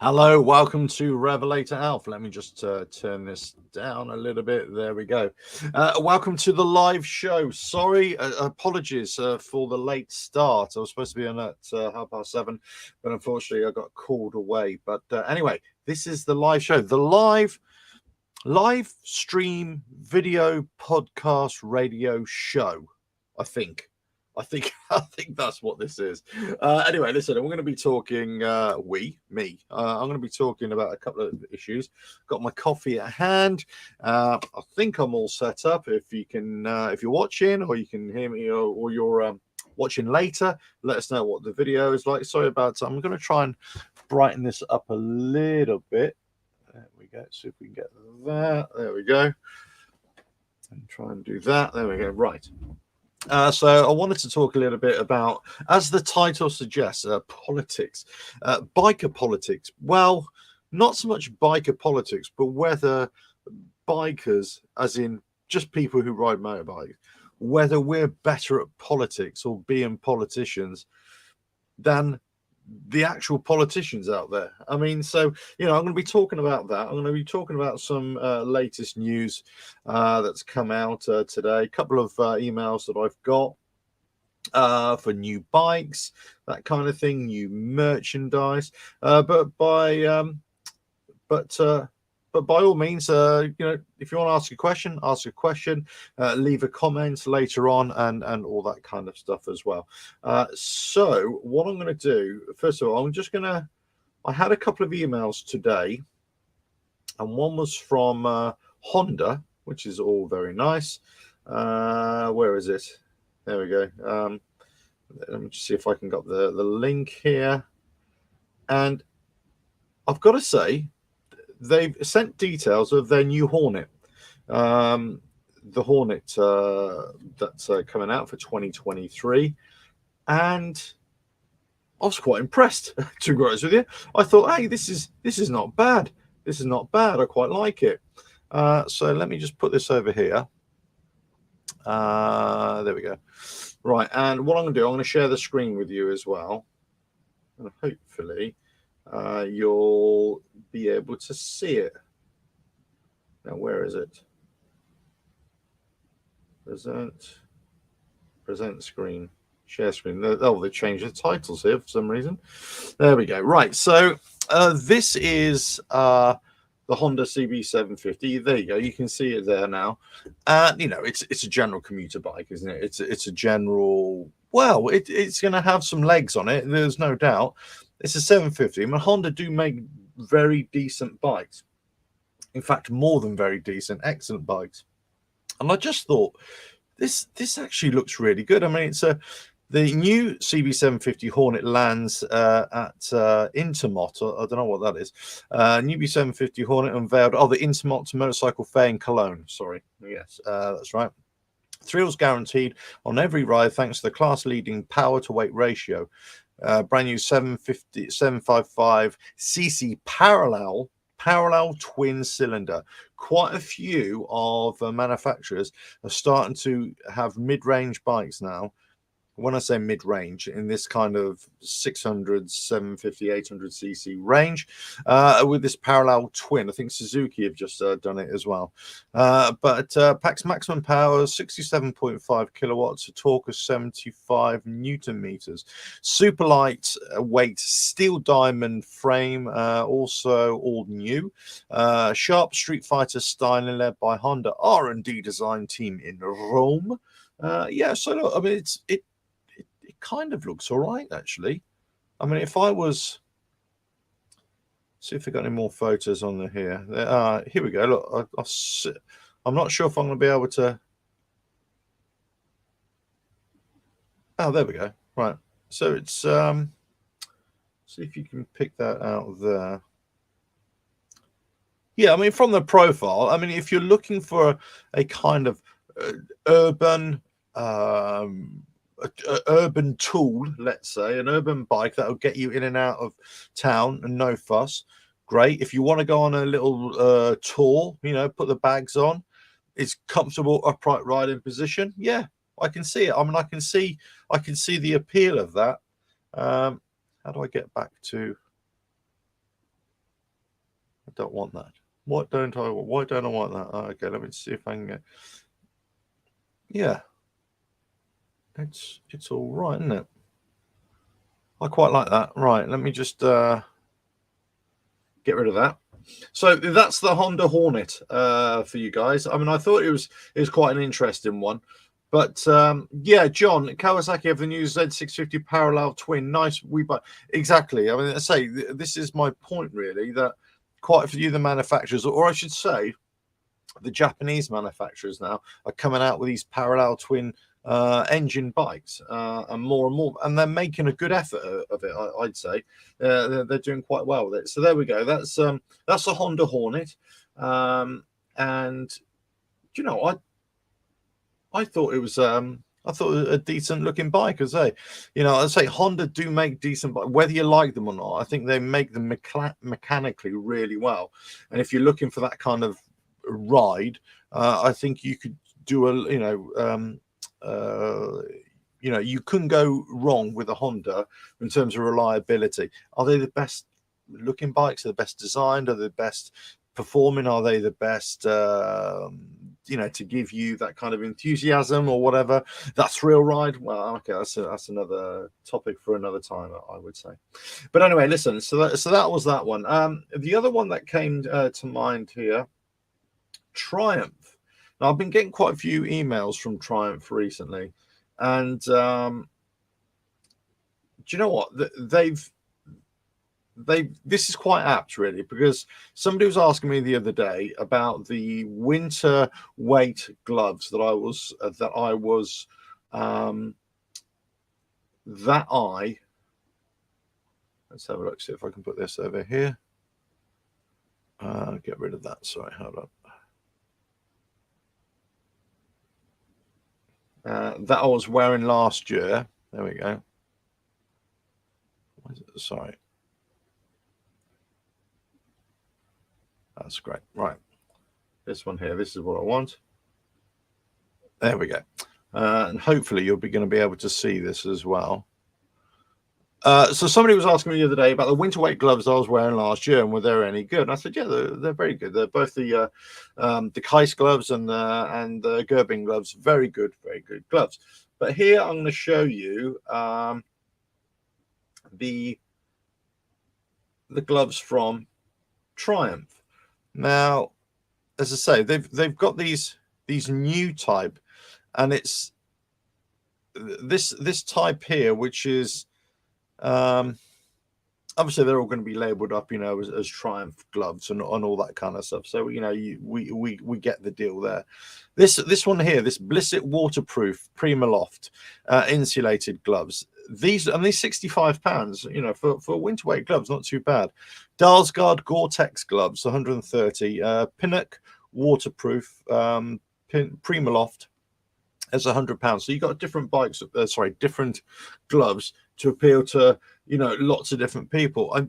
Hello, welcome to RevelatorAlf. Let me just turn this down a little bit. There we go. Welcome to the live show. Sorry, apologies for the late start. I was supposed to be on at 7:30, but unfortunately I got called away. But anyway, this is the live show, the live stream video podcast radio show. I think I think that's what this is. Anyway, listen, we're going to be talking. I'm going to be talking about a couple of issues. Got my coffee at hand. I think I'm all set up. If you can, if you're watching, or you can hear me, or you're watching later, let us know what the video is like. Sorry about that. I'm going to try and brighten this up a little bit. There we go. See if we can get that. There we go. And try and do that. There we go. Right. So I wanted to talk a little bit about, as the title suggests, politics, biker politics. Well, not so much biker politics, but whether bikers, as in just people who ride motorbikes, whether we're better at politics or being politicians than the actual politicians out there. I mean, so, I'm going to be talking about that. I'm going to be talking about some latest news that's come out today. A couple of emails that I've got for new bikes, that kind of thing, new merchandise. But by all means, if you want to ask a question, leave a comment later on, and all that kind of stuff as well. So what I'm going to do, first of all, I had a couple of emails today, and one was from Honda, which is all very nice. Where is it? There we go. Let me just see if I can get the link here. And I've got to say, they've sent details of their new Hornet, the Hornet that's coming out for 2023, and I was quite impressed. To be honest with you, I thought, hey, this is not bad. This is not bad. I quite like it. So let me just put this over here. There we go. Right, and what I'm going to do, I'm going to share the screen with you as well, and hopefully you'll be able to see it. Now, where is it? Present screen, share screen. Oh, they changed the titles here for some reason. There we go. Right, so this is the Honda CB750. There you go. You can see it there now. It's a general commuter bike, isn't it? It's a general. Well, it's going to have some legs on it. There's no doubt. It's a 750. I mean, Honda do make very decent bikes. In fact, more than very decent, excellent bikes. And I just thought this actually looks really good. I mean, the new CB750 Hornet lands at Intermot. I don't know what that is. New B750 Hornet unveiled. Oh, the Intermot Motorcycle Fair in Cologne. Sorry. Yes, that's right. Thrills guaranteed on every ride thanks to the class-leading power-to-weight ratio. Brand new 755 cc parallel twin cylinder. Quite a few of manufacturers are starting to have mid-range bikes now. When I say mid-range, in this kind of 600, 750, 800 cc range, with this parallel twin. I think Suzuki have just done it as well. But packs maximum power, 67.5 kilowatts, a torque of 75 newton meters. Super light weight steel diamond frame, also all new. Sharp Street Fighter styling led by Honda R&D design team in Rome. So look, I mean, it kind of looks all right, actually. I mean, if I was, see if I got any more photos on here. Here we go. Look, I'm not sure if I'm going to be able to. Oh, there we go. Right. So it's see if you can pick that out there. Yeah, I mean, from the profile, I mean, if you're looking for a kind of urban urban tool, let's say, an urban bike that will get you in and out of town and no fuss, great. If you want to go on a little tour, put the bags on, it's comfortable upright riding position. Yeah, I can see it. I mean, I can see the appeal of that. How do I get back to don't want that. What don't I want? Why don't I want that? Oh, okay, let me see if I can get. Yeah, it's all right, isn't it? I quite like that. Right, let me just get rid of that. So that's the Honda Hornet for you guys. I mean, I thought it was quite an interesting one. But yeah, John, Kawasaki have the new Z650 parallel twin. Nice. Exactly. I mean, I say this is my point really, that quite a few of the manufacturers, or I should say, the Japanese manufacturers now are coming out with these parallel twin engine bikes, and more, and they're making a good effort of it. I'd say they're doing quite well with it. So there we go. That's the Honda Hornet, and you know, I thought it was a decent looking bike. As I say Honda do make decent bikes, whether you like them or not. I think they make them mechanically really well. And if you're looking for that kind of ride, I think you could do you couldn't go wrong with a Honda in terms of reliability. Are they the best looking bikes? Are the best designed? Are they the best performing? Are they the best to give you that kind of enthusiasm or whatever, that thrill ride? Well, okay, that's another topic for another time, I would say. But anyway, listen, so that was that one. The other one that came to mind here, Triumph. Now, I've been getting quite a few emails from Triumph recently, and do you know what? This is quite apt really, because somebody was asking me the other day about the winter weight gloves that I let's have a look, see if I can put this over here. Get rid of that. Sorry, hold on. That I was wearing last year. There we go. Sorry. That's great. Right. This one here, this is what I want. There we go. And hopefully you'll be going to be able to see this as well. So somebody was asking me the other day about the winter weight gloves I was wearing last year, and were they any good? And I said, yeah, they're very good. They're both the Kais gloves and the Gerbing gloves. Very good gloves. But here I'm going to show you the gloves from Triumph. Now, as I say, they've got these new type, and it's this type here, which is obviously they're all going to be labeled up, as Triumph gloves and all that kind of stuff. So we get the deal there. This one here, this Blissit waterproof Primaloft insulated gloves. These £65, for winter weight gloves, not too bad. Dalsgaard Gore-Tex gloves, 130. Pinnock waterproof Primaloft as £100. So you got different different gloves to appeal to lots of different people.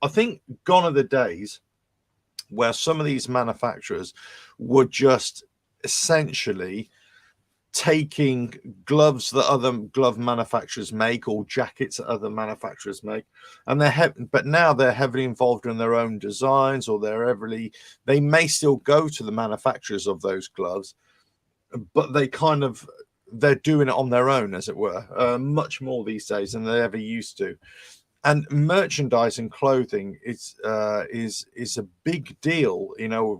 I think gone are the days where some of these manufacturers were just essentially taking gloves that other glove manufacturers make, or jackets that other manufacturers make, and but now they're heavily involved in their own designs, or they may still go to the manufacturers of those gloves, but they're doing it on their own, as it were, much more these days than they ever used to. And merchandise and clothing is a big deal,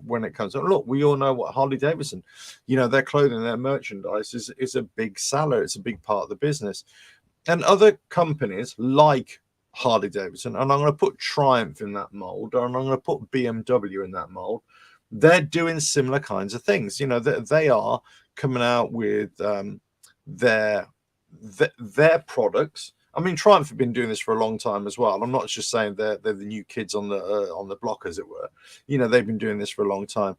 when it comes to, look, we all know what Harley Davidson, their clothing, their merchandise is a big seller. It's a big part of the business. And other companies like Harley Davidson, and I'm going to put Triumph in that mold, or I'm going to put BMW in that mold, they're doing similar kinds of things. They are coming out with their products. I mean, Triumph have been doing this for a long time as well. I'm not just saying they're the new kids on the block, as it were. They've been doing this for a long time.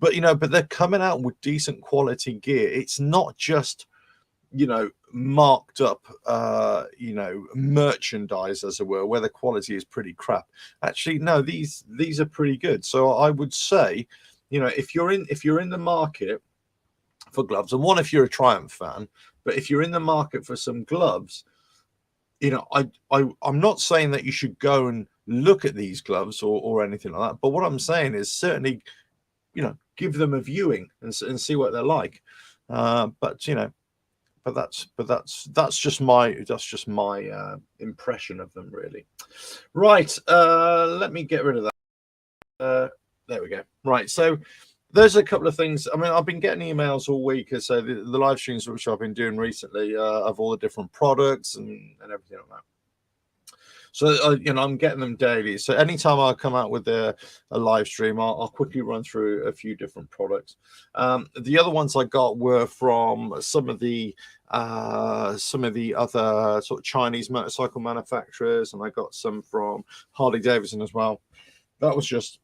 But but they're coming out with decent quality gear. It's not just marked up merchandise, as it were, where the quality is pretty crap. Actually, no, these are pretty good. So I would say, if you're in the market for gloves, and if you're a Triumph fan, but if you're in the market for some gloves, I'm not saying that you should go and look at these gloves or anything like that, but what I'm saying is certainly, give them a viewing and see what they're like. But that's just my impression of them, really. Right, let me get rid of that. There we go. Right, so there's a couple of things. I mean, I've been getting emails all week, so the live streams which I've been doing recently of all the different products and everything like that. So I'm getting them daily. So anytime I come out with a live stream, I'll quickly run through a few different products. The other ones I got were from some of the other sort of Chinese motorcycle manufacturers, and I got some from Harley Davidson as well. That was just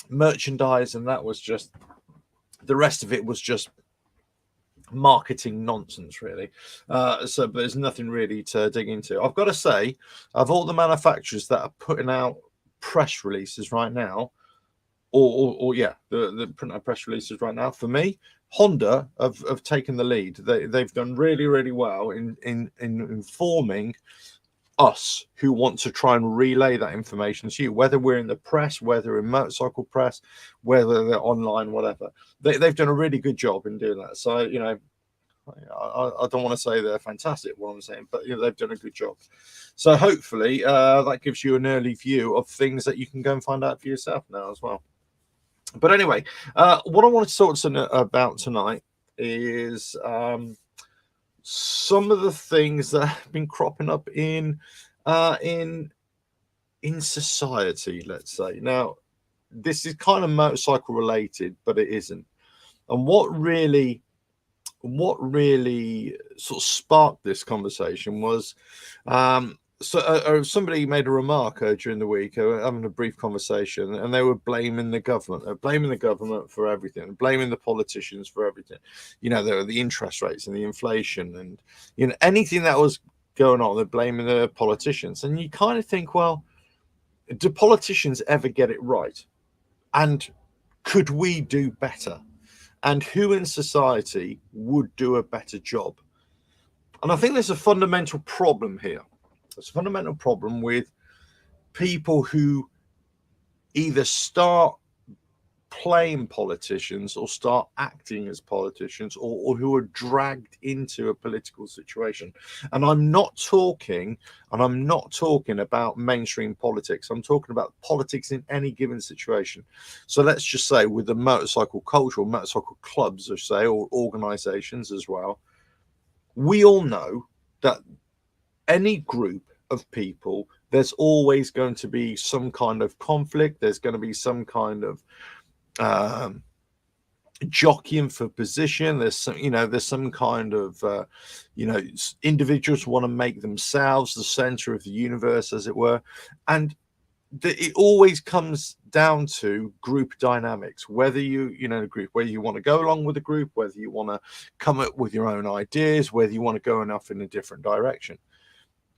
merchandise, and that was just the rest of it was just marketing nonsense, really. So there's nothing really to dig into. I've got to say, of all the manufacturers that are putting out press releases right now, the print out press releases right now, for me, Honda have taken the lead. They've done really, really well in informing us who want to try and relay that information to you, whether we're in the press, whether in motorcycle press, whether they're online, whatever. They've done a really good job in doing that. So, I don't want to say they're fantastic, what I'm saying, but they've done a good job. So hopefully that gives you an early view of things that you can go and find out for yourself now as well. But anyway, what I want to talk about tonight is some of the things that have been cropping up in society, let's say. Now, this is kind of motorcycle related, but it isn't. And what really sort of sparked this conversation was somebody made a remark during the week, having a brief conversation, and they were blaming the government. They're blaming the government for everything, blaming the politicians for everything. The interest rates and the inflation, and anything that was going on, they're blaming the politicians. And you kind of think, well, do politicians ever get it right? And could we do better? And who in society would do a better job? And I think there's a fundamental problem here. There's a fundamental problem with people who either start playing politicians or start acting as politicians, or who are dragged into a political situation. And I'm not talking about mainstream politics. I'm talking about politics in any given situation. So let's just say with the motorcycle culture, or motorcycle clubs, or say, or organizations as well, we all know that any group of people, there's always going to be some kind of conflict. There's going to be some kind of jockeying for position. There's some kind of individuals want to make themselves the center of the universe, as it were, and it always comes down to group dynamics. Whether whether you want to go along with the group, whether you want to come up with your own ideas, whether you want to go enough in a different direction.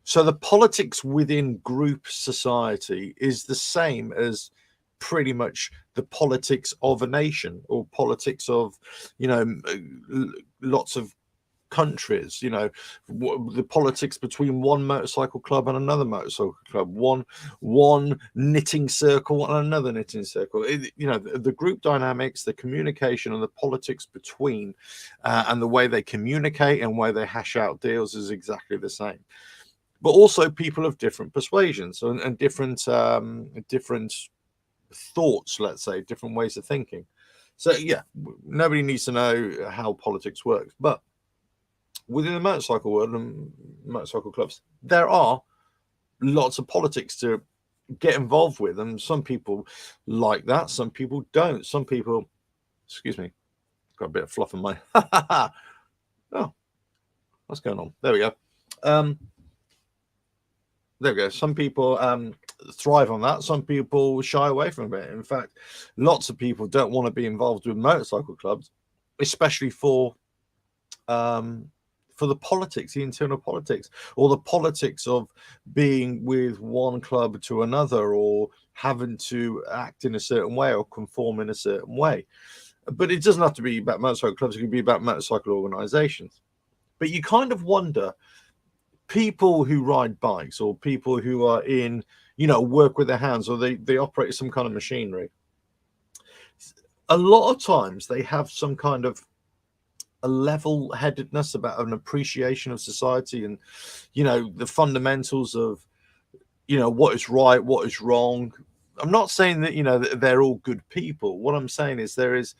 So the politics within group society is the same as pretty much the politics of a nation, or politics of lots of countries. The politics between one motorcycle club and another motorcycle club, one knitting circle and another knitting circle. The group dynamics, the communication, and the politics between and the way they communicate and way they hash out deals is exactly the same. But also people of different persuasions and different thoughts, let's say, different ways of thinking. So nobody needs to know how politics works, but within the motorcycle world and motorcycle clubs, there are lots of politics to get involved with, and some people like that, some people don't. Some people, excuse me, got a bit of fluff in my oh, what's going on? There we go. There we go. Some people thrive on that. Some people shy away from it. In fact, lots of people don't want to be involved with motorcycle clubs, especially for the politics, the internal politics, or the politics of being with one club to another, or having to act in a certain way or conform in a certain way. But it doesn't have to be about motorcycle clubs. It can be about motorcycle organizations. But you kind of wonder, people who ride bikes, or people who are in, work with their hands, or they operate some kind of machinery, a lot of times they have some kind of a level-headedness about an appreciation of society, and the fundamentals of what is right, what is wrong. I'm not saying that that they're all good people. What I'm saying is there is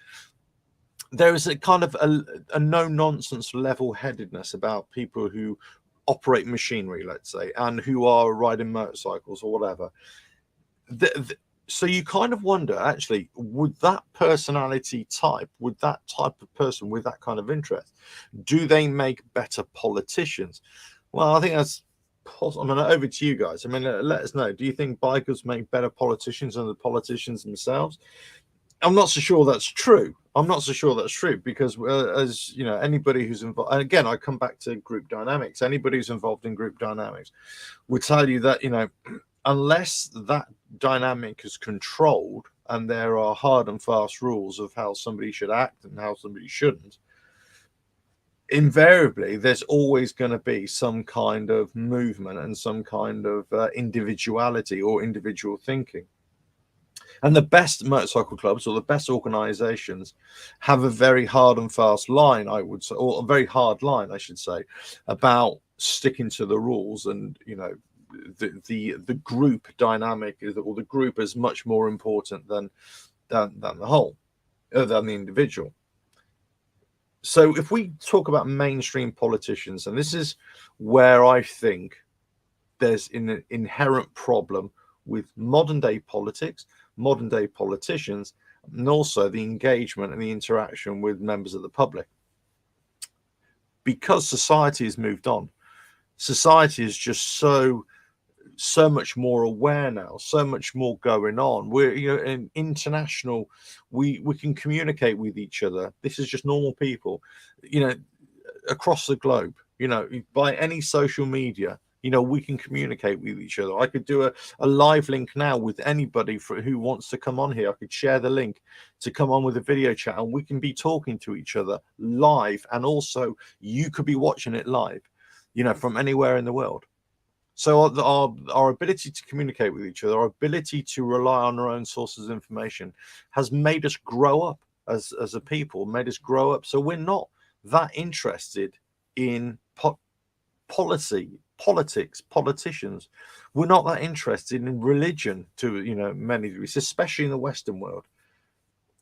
a kind of a no-nonsense level-headedness about people who operate machinery, let's say, and who are riding motorcycles or whatever. So you kind of wonder, actually, would that personality type, would that type of person with that kind of interest, do they make better politicians? Well, I think that's possible. I mean, over to you guys. I mean, let us know. Do you think bikers make better politicians than the politicians themselves? I'm not so sure that's true. I'm not so sure that's true because, as you know, anybody who's involved, and again, I come back to group dynamics. Anybody who's involved in group dynamics would tell you that, unless that dynamic is controlled and there are hard and fast rules of how somebody should act and how somebody shouldn't, invariably there's always going to be some kind of movement and some kind of individuality or individual thinking. And the best motorcycle clubs or the best organizations have a very hard and fast line, I would say, or a very hard line, I should say, about sticking to the rules. And, the group dynamic or the group is much more important than the whole, than the individual. So if we talk about mainstream politicians, and this is where I think there's an inherent problem with modern day politics, modern day politicians, and also the engagement and the interaction with members of the public. Because society has moved on, society is just so much more aware now, so much more going on. We're in international, we can communicate with each other. This is just normal people, across the globe, by any social media. We can communicate with each other. I could do a live link now with anybody who wants to come on here. I could share the link to come on with a video chat, and we can be talking to each other live. And also you could be watching it live, from anywhere in the world. So our ability to communicate with each other, our ability to rely on our own sources of information has made us grow up as a people, made us grow up. So we're not that interested in politics, politicians. We're not that interested in religion to many degrees, especially in the Western world.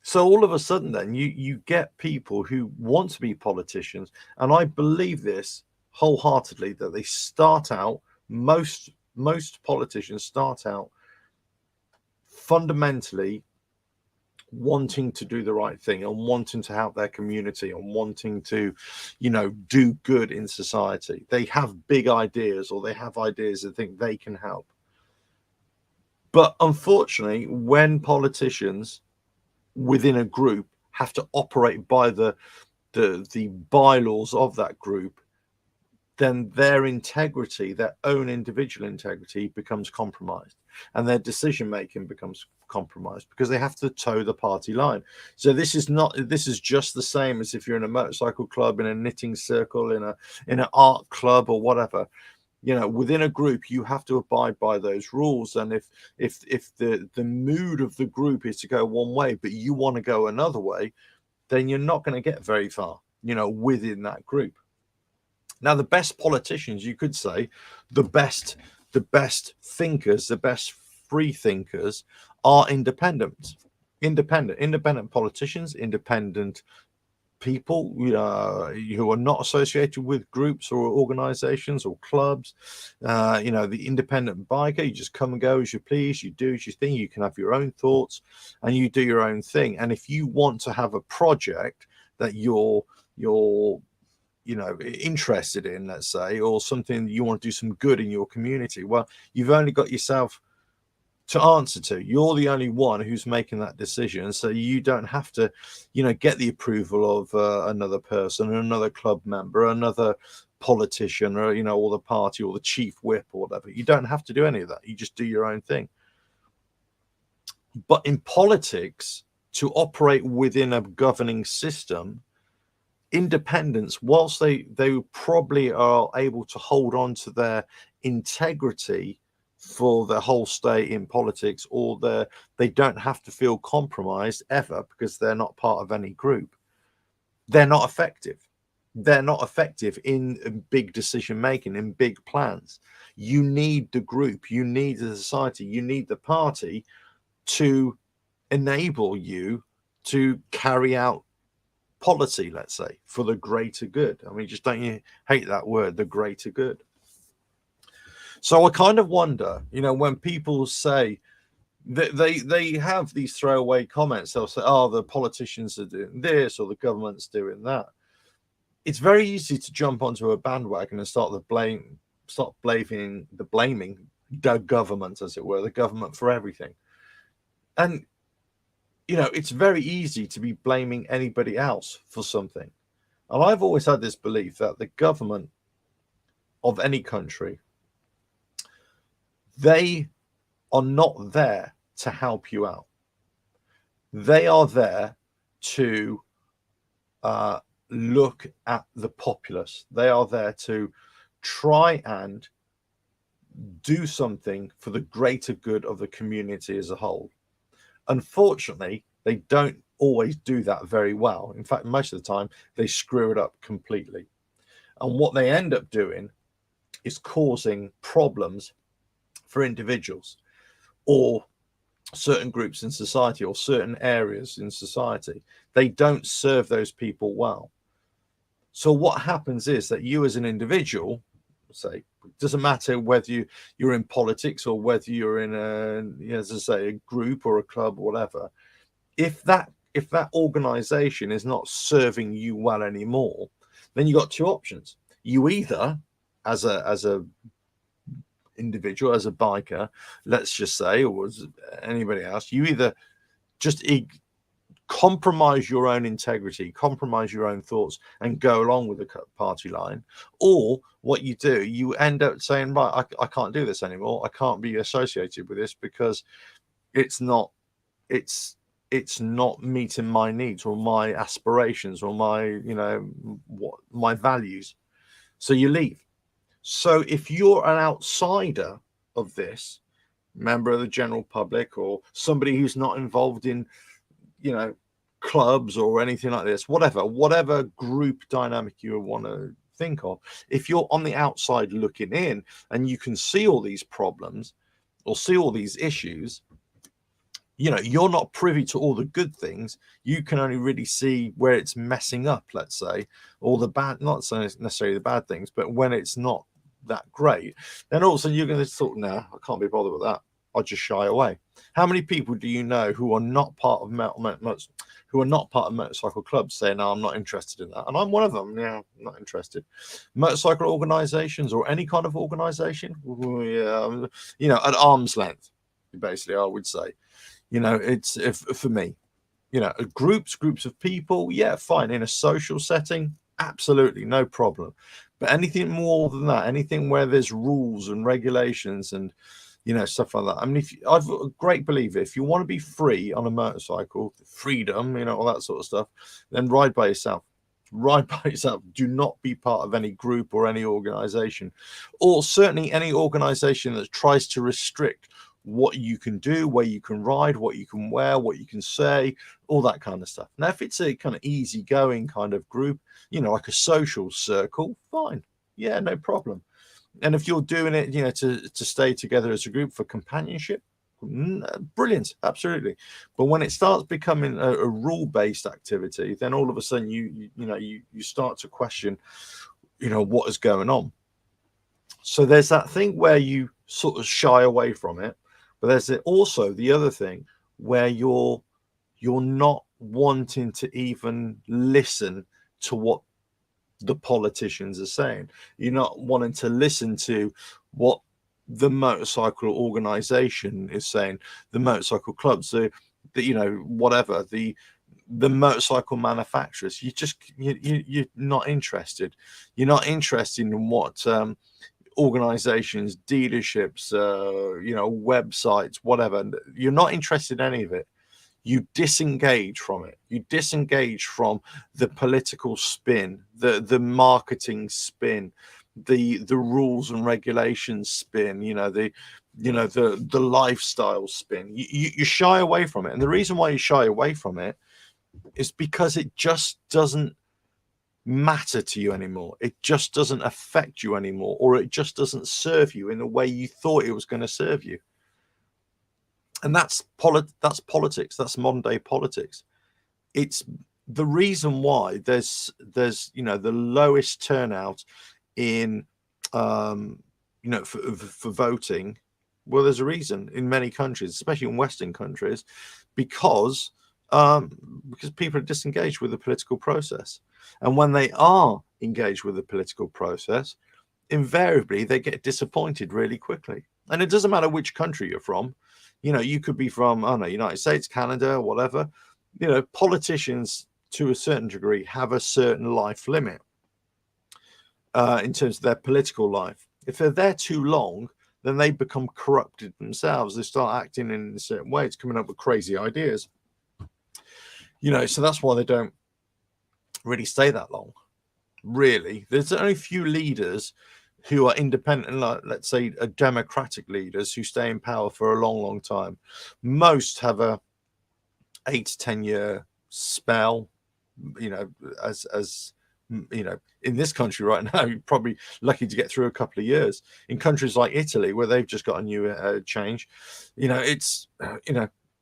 So all of a sudden then you get people who want to be politicians, and I believe this wholeheartedly, that they start out, most politicians start out fundamentally wanting to do the right thing and wanting to help their community and wanting to do good in society. They have big ideas, or they have ideas that think they can help. But unfortunately, when politicians within a group have to operate by the bylaws of that group, then their integrity, their own individual integrity, becomes compromised, and their decision making becomes compromised because they have to toe the party line. So this is just the same as if you're in a motorcycle club, in a knitting circle, in an art club, or whatever. Within a group, you have to abide by those rules. And if the mood of the group is to go one way, but you want to go another way, then you're not going to get very far, within that group. Now, the best politicians, you could say, the best thinkers, the best free thinkers are independent politicians, independent people who are not associated with groups or organizations or clubs. The independent biker, you just come and go as you please, you do as you think, you can have your own thoughts and you do your own thing. And if you want to have a project that you're interested in, let's say, or something you want to do some good in your community, well, you've only got yourself to answer to. You're the only one who's making that decision, so you don't have to get the approval of another person, another club member, another politician, or or the party, or the chief whip, or whatever. You don't have to do any of that. You just do your own thing. But in politics, to operate within a governing system, independents, whilst they probably are able to hold on to their integrity for the whole stay in politics, or they don't have to feel compromised ever because they're not part of any group, they're not effective. They're not effective in big decision making, in big plans. You need the group, you need the society, you need the party to enable you to carry out policy, let's say, for the greater good. I mean, just don't you hate that word, the greater good? So I kind of wonder, when people say that they have these throwaway comments, they'll say, oh, the politicians are doing this or the government's doing that. It's very easy to jump onto a bandwagon and start blaming the government, as it were, the government for everything. And it's very easy to be blaming anybody else for something. And I've always had this belief that the government of any country, they are not there to help you out. They are there to look at the populace. They are there to try and do something for the greater good of the community as a whole. Unfortunately, they don't always do that very well. In fact, most of the time, they screw it up completely. And what they end up doing is causing problems for individuals or certain groups in society or certain areas in society. They don't serve those people well. So what happens is that you as an individual, say, it doesn't matter whether you're in politics or whether you're in as I say, a group or a club or whatever, if that organization is not serving you well anymore, then you got two options. You either, as a individual, as a biker, let's just say, or as anybody else, you either just compromise your own integrity, compromise your own thoughts, and go along with the party line, or what you do, you end up saying, right, I can't do this anymore. I can't be associated with this because it's not meeting my needs or my aspirations or my my values. So you leave. So if you're an outsider of this, member of the general public or somebody who's not involved in clubs or anything like this, whatever group dynamic you want to think of, if you're on the outside looking in and you can see all these problems or see all these issues, you're not privy to all the good things. You can only really see where it's messing up, let's say, or the bad, not necessarily the bad things, but when it's not that great, then all of a sudden you're going to thought, no, I can't be bothered with that. I'll just shy away. How many people do you know who are not part of motorcycle clubs saying, no, I'm not interested in that? And I'm one of them. Yeah, I'm not interested. Motorcycle organizations or any kind of organization, yeah, at arm's length, basically, I would say. It's for me, groups of people, yeah, fine. In a social setting, absolutely no problem. But anything more than that, anything where there's rules and regulations and stuff like that. I mean, I'm a great believer, if you want to be free on a motorcycle, freedom, all that sort of stuff, then ride by yourself. Ride by yourself. Do not be part of any group or any organization, or certainly any organization that tries to restrict what you can do, where you can ride, what you can wear, what you can say, all that kind of stuff. Now, if it's a kind of easygoing kind of group, like a social circle, fine. Yeah, no problem. And if you're doing it, to stay together as a group for companionship, brilliant, absolutely. But when it starts becoming a rule-based activity, then all of a sudden you start to question, what is going on. So there's that thing where you sort of shy away from it, but there's also the other thing where you're not wanting to even listen to what the politicians are saying. You're not wanting to listen to what the motorcycle organization is saying, the motorcycle clubs, whatever, the motorcycle manufacturers. You're not interested. You're not interested in what organizations, dealerships, websites, whatever. You're not interested in any of it. you disengage from it. You disengage from the political spin, the marketing spin, the rules and regulations spin, the lifestyle spin. You shy away from it. And the reason why you shy away from it is because it just doesn't matter to you anymore. It just doesn't affect you anymore, or it just doesn't serve you in the way you thought it was going to serve you. And that's politics. That's modern day politics. It's the reason why there's the lowest turnout in for voting. Well, there's a reason in many countries, especially in Western countries, because people are disengaged with the political process. And when they are engaged with the political process, invariably they get disappointed really quickly. And it doesn't matter which country you're from. You could be from, I don't know, United States, Canada, whatever. Politicians to a certain degree have a certain life limit in terms of their political life. If they're there too long, then they become corrupted themselves. They start acting in a certain way. It's coming up with crazy ideas. So that's why they don't really stay that long. Really, there's only a few leaders who are independent, like, let's say, democratic leaders who stay in power for a long, long time. Most have a 8 to 10 year spell. As in this country right now, you're probably lucky to get through a couple of years. In countries like Italy, where they've just got a new change, it's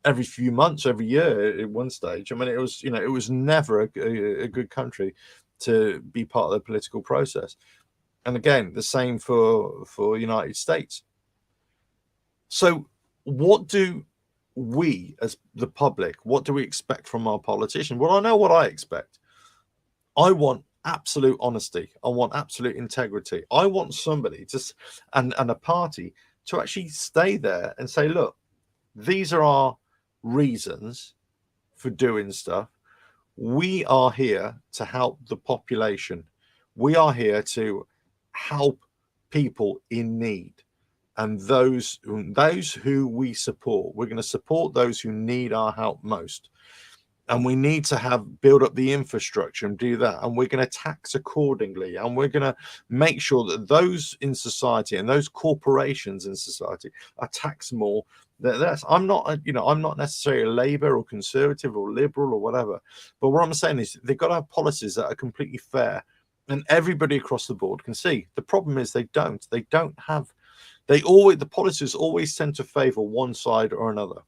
every few months, every year at one stage. I mean, it was never a good country to be part of the political process. And again, the same for United States. So what do we as the public, what do we expect from our politicians? Well, I know what I expect. I want absolute honesty. I want absolute integrity. I want somebody and a party to actually stay there and say, look, these are our reasons for doing stuff. We are here to help the population. We are here to help people in need. And those who we support, we're going to support those who need our help most. And we need to build up the infrastructure and do that. And we're going to tax accordingly. And we're going to make sure that those in society and those corporations in society are taxed more. I'm not necessarily a Labour or Conservative or Liberal or whatever. But what I'm saying is they've got to have policies that are completely fair. And everybody across the board can see. The problem is they don't. The policies always tend to favour one side or another.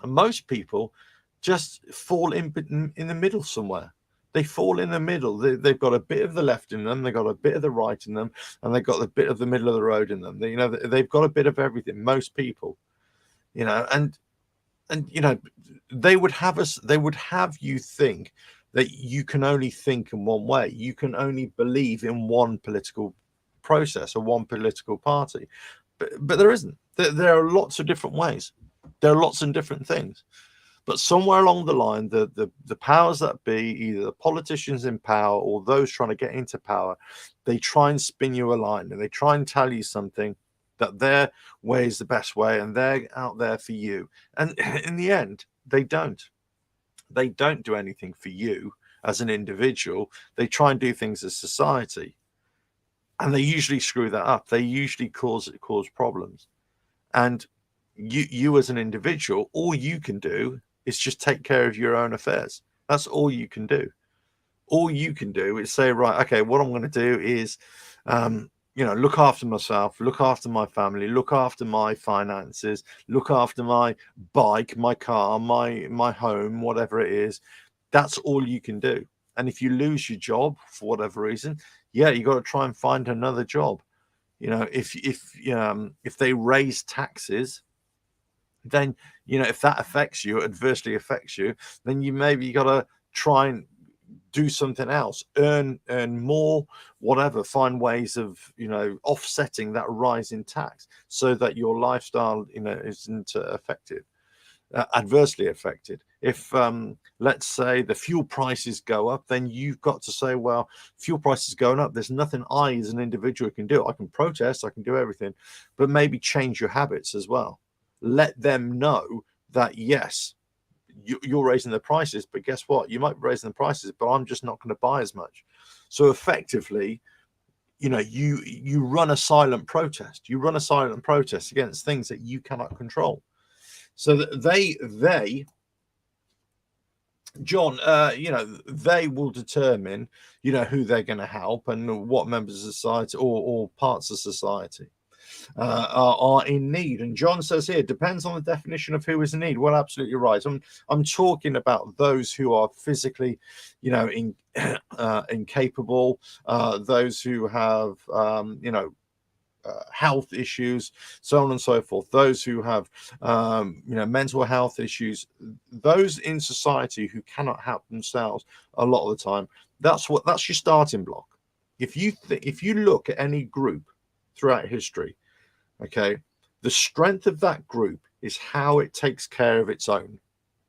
And most people just fall in the middle somewhere. They fall in the middle. They've got a bit of the left in them, they've got a bit of the right in them, and they've got a bit of the middle of the road in them. They've got a bit of everything. Most people, and they would have you think that you can only think in one way. You can only believe in one political process or one political party, but there isn't. There are lots of different ways. There are lots of different things. But somewhere along the line, the powers that be, either the politicians in power or those trying to get into power, they try and spin you a line and they try and tell you something that their way is the best way and they're out there for you. And in the end, they don't. They don't do anything for you as an individual. They try and do things as society. And they usually screw that up. They usually cause problems. And you as an individual, all you can do is just take care of your own affairs. That's all you can do. All you can do is say, right, okay, what I'm going to do is, look after myself, look after my family, look after my finances, look after my bike, my car, my home, whatever it is. That's all you can do. And if you lose your job for whatever reason, you got to try and find another job. If they raise taxes, then if that adversely affects you, then you got to try and do something else, earn more, whatever, find ways of offsetting that rise in tax so that your lifestyle isn't adversely affected. If let's say the fuel prices go up, then you've got to say, well, fuel prices going up, there's nothing I as an individual can do. I can protest, I can do everything, but maybe change your habits as well. Let them know that yes, you're raising the prices, but guess what? You might be raising the prices, but I'm just not going to buy as much. So effectively, you run a silent protest. You run a silent protest against things that you cannot control. So that they John, they will determine, who they're going to help and what members of society or parts of society are in need. And John says here, depends on the definition of who is in need. Well, absolutely right. I'm talking about those who are physically, incapable, those who have, health issues, so on and so forth. Those who have, mental health issues, those in society who cannot help themselves a lot of the time. That's your starting block. If you look at any group throughout history, okay, the strength of that group is how it takes care of its own.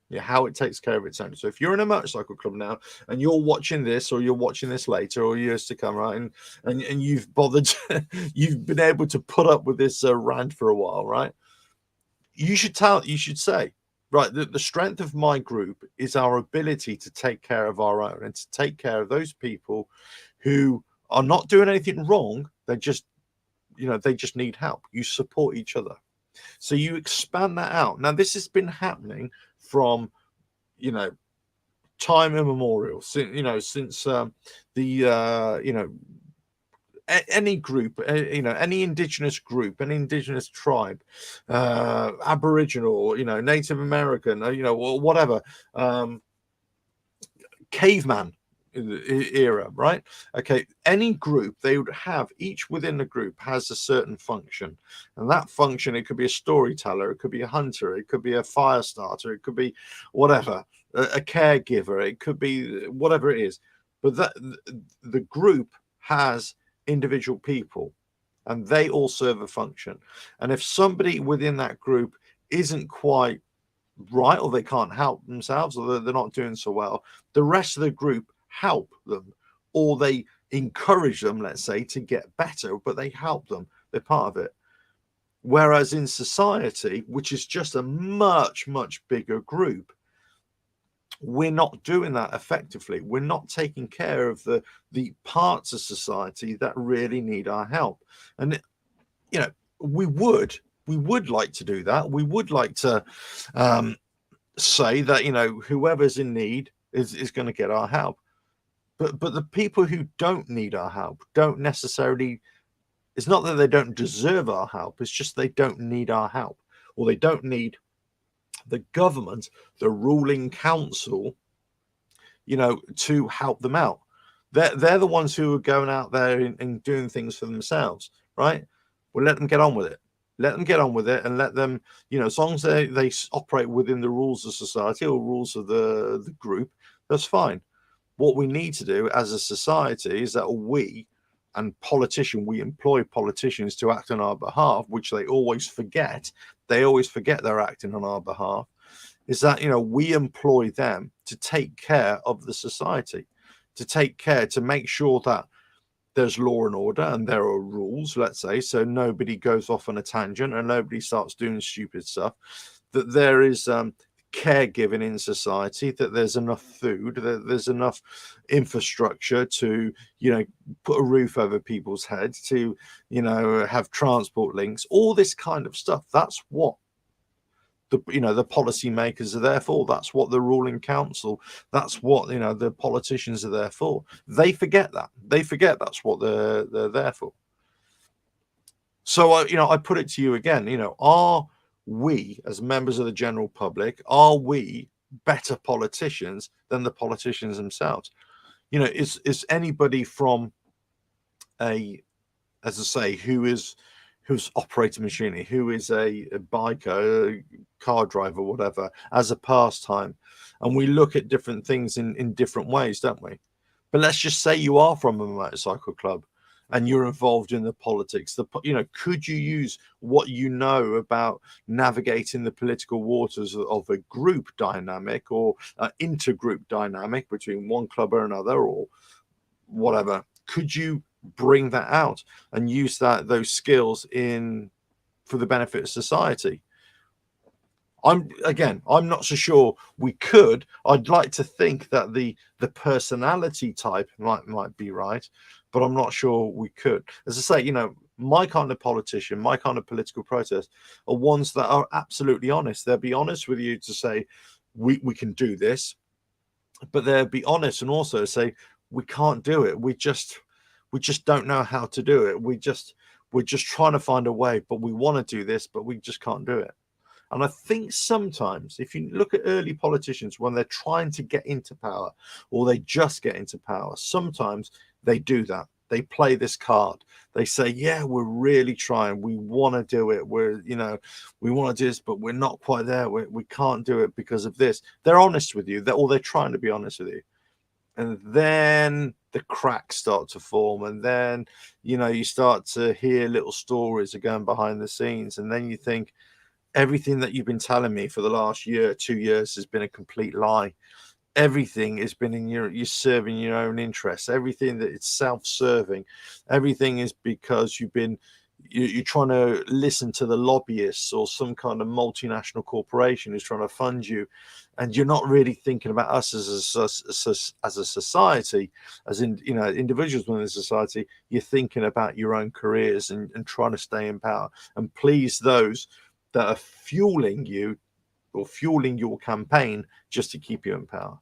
Yeah, how it takes care of its own. So if you're in a motorcycle club now and you're watching this, or you're watching this later or years to come, right, and you've bothered, you've been able to put up with this rant for a while, right? You should say, right, the strength of my group is our ability to take care of our own and to take care of those people who are not doing anything wrong. They just need help. You support each other. So you expand that out. Now, this has been happening from, time immemorial, since any group, any indigenous group, any indigenous tribe, Aboriginal, Native American, or whatever, caveman era, right? Okay, any group, they would have, each within the group has a certain function, and that function, it could be a storyteller, it could be a hunter, it could be a fire starter, it could be whatever, a caregiver, it could be whatever it is, but that the group has individual people and they all serve a function. And if somebody within that group isn't quite right, or they can't help themselves, or they're not doing so well, the rest of the group help them, or they encourage them, let's say, to get better, but they help them. They're part of it. Whereas in society, which is just a much, much bigger group, we're not doing that effectively. We're not taking care of the parts of society that really need our help. And we would like to do that. We would like to say that whoever's in need is going to get our help. But the people who don't need our help don't necessarily, it's not that they don't deserve our help, it's just they don't need our help, or they don't need the government, the ruling council, to help them out. They're the ones who are going out there and doing things for themselves, right? Well, let them get on with it. Let them get on with it, and let them, as long as they operate within the rules of society or rules of the group, that's fine. What we need to do as a society is that we employ politicians to act on our behalf, which they always forget. They always forget they're acting on our behalf. Is that, we employ them to take care of the society, to take care, to make sure that there's law and order and there are rules, let's say, so nobody goes off on a tangent and nobody starts doing stupid stuff, that there is caregiving in society, that there's enough food, that there's enough infrastructure to put a roof over people's heads, to have transport links, all this kind of stuff. That's what the policy makers are there for. That's what the ruling council, that's what the politicians are there for. They forget that's what they're there for. So I put it to you again, are we, as members of the general public, are we better politicians than the politicians themselves? Is anybody from as I say, who's operating machinery, who is a biker, a car driver, whatever, as a pastime, and we look at different things in different ways, don't we? But let's just say you are from a motorcycle club and you're involved in the politics. Could you use what you know about navigating the political waters of a group dynamic, or intergroup dynamic between one club or another, or whatever? Could you bring that out and use those skills for the benefit of society? I'm not so sure we could. I'd like to think that the personality type might be right, but I'm not sure we could. As I say, my kind of politician, my kind of political protest are ones that are absolutely honest. They'll be honest with you to say we can do this, but they'll be honest and also say we can't do it. We just don't know how to do it. We're just trying to find a way, but we want to do this, but we just can't do it. And I think sometimes, if you look at early politicians when they're trying to get into power or they just get into power, sometimes they do that. They play this card. They say, yeah, we're really trying. We want to do it. We want to do this, but we're not quite there. We can't do it because of this. They're honest with you, or they're trying to be honest with you. And then the cracks start to form. And then, you start to hear little stories are going behind the scenes. And then you think, everything that you've been telling me for the last year, 2 years has been a complete lie. Everything has been you're serving your own interests. Everything that it's self-serving. Everything is because you're trying to listen to the lobbyists or some kind of multinational corporation who's trying to fund you, and you're not really thinking about us as a society, as in individuals within the society. You're thinking about your own careers and trying to stay in power and please those that are fueling you or fueling your campaign just to keep you in power.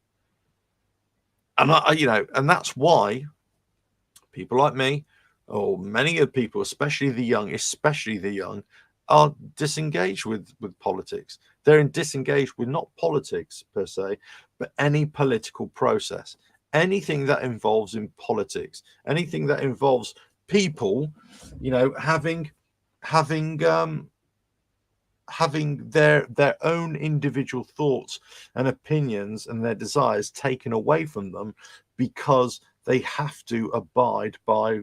And and that's why people like me, or many of the people, especially the young, are disengaged with politics. They're disengaged with not politics per se, but any political process, anything that involves in politics, anything that involves people, having their own individual thoughts and opinions and their desires taken away from them because they have to abide by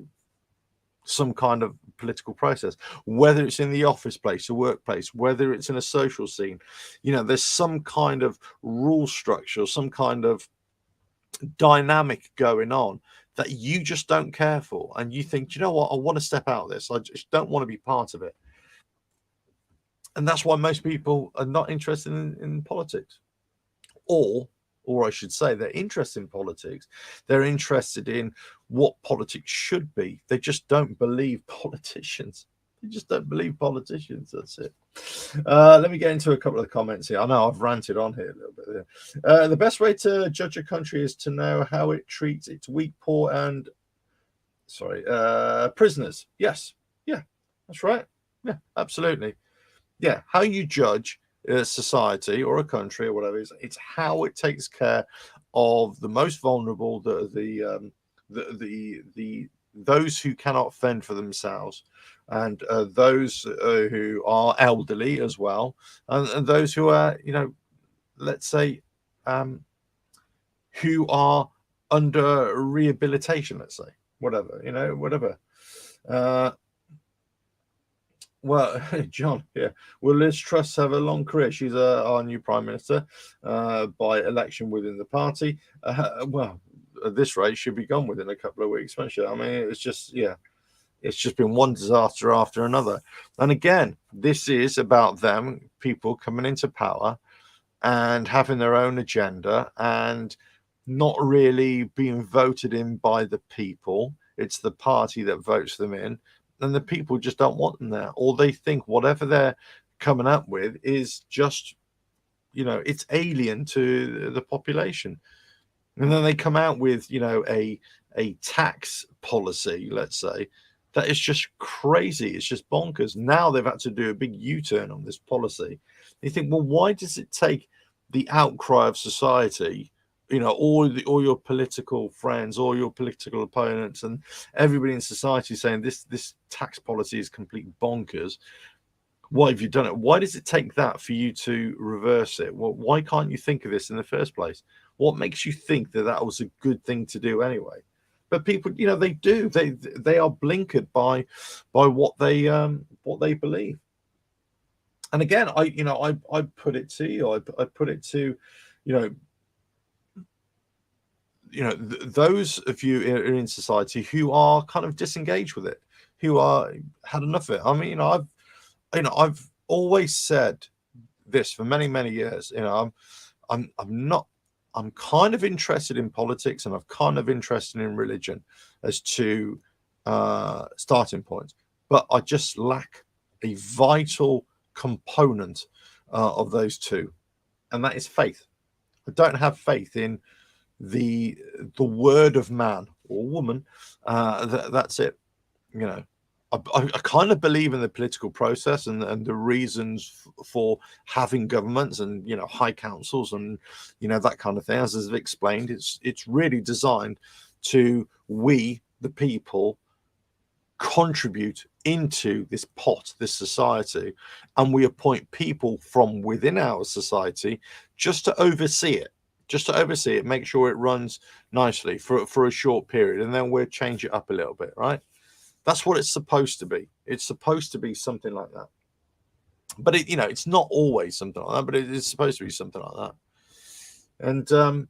some kind of political process, whether it's in the office place, the workplace, whether it's in a social scene. There's some kind of rule structure, some kind of dynamic going on that you just don't care for, and you think, you know what, I want to step out of this. I just don't want to be part of it. And that's why most people are not interested in politics. Or I should say, they're interested in politics. They're interested in what politics should be. They just don't believe politicians. They just don't believe politicians. That's it. Let me get into a couple of comments here. I know I've ranted on here a little bit there. The best way to judge a country is to know how it treats its weak, poor, and prisoners. Yes. Yeah, that's right. Yeah, absolutely. Yeah, how you judge a society or a country or whatever it's how it takes care of the most vulnerable, the those who cannot fend for themselves, and those who are elderly as well, and those who are, let's say, who are under rehabilitation. Let's say whatever. Well, John, yeah. Will Liz Truss have a long career? She's our new prime minister by election within the party. Well, at this rate, she'll be gone within a couple of weeks, won't she? I mean, it's just been one disaster after another. And again, this is about them, people coming into power and having their own agenda and not really being voted in by the people. It's the party that votes them in. And the people just don't want them there, or they think whatever they're coming up with is just, it's alien to the population. And then they come out with, a tax policy, let's say, that is just crazy. It's just bonkers. Now they've had to do a big U-turn on this policy. You think, well, why does it take the outcry of society, all your political friends, all your political opponents, and everybody in society saying this tax policy is complete bonkers? Why have you done it? Why does it take that for you to reverse it? Well, why can't you think of this in the first place? What makes you think that was a good thing to do anyway? But people, they do. They are blinkered by what they believe. And again, I put it to you. I put it to, those of you in society who are kind of disengaged with it, who are had enough of it. I mean, I've always said this for many, many years. I'm not. I'm kind of interested in politics, and I'm kind of interested in religion as two starting points, but I just lack a vital component of those two, and that is faith. I don't have faith in the word of man or woman. That's it. You know, I kind of believe in the political process and the reasons for having governments and high councils and that kind of thing. As I've explained, it's really designed to we the people contribute into this pot, this society, and we appoint people from within our society just to oversee it, make sure it runs nicely for a short period, and then we'll change it up a little bit, right? That's what it's supposed to be. It's supposed to be something like that. But it's not always something like that, but it is supposed to be something like that.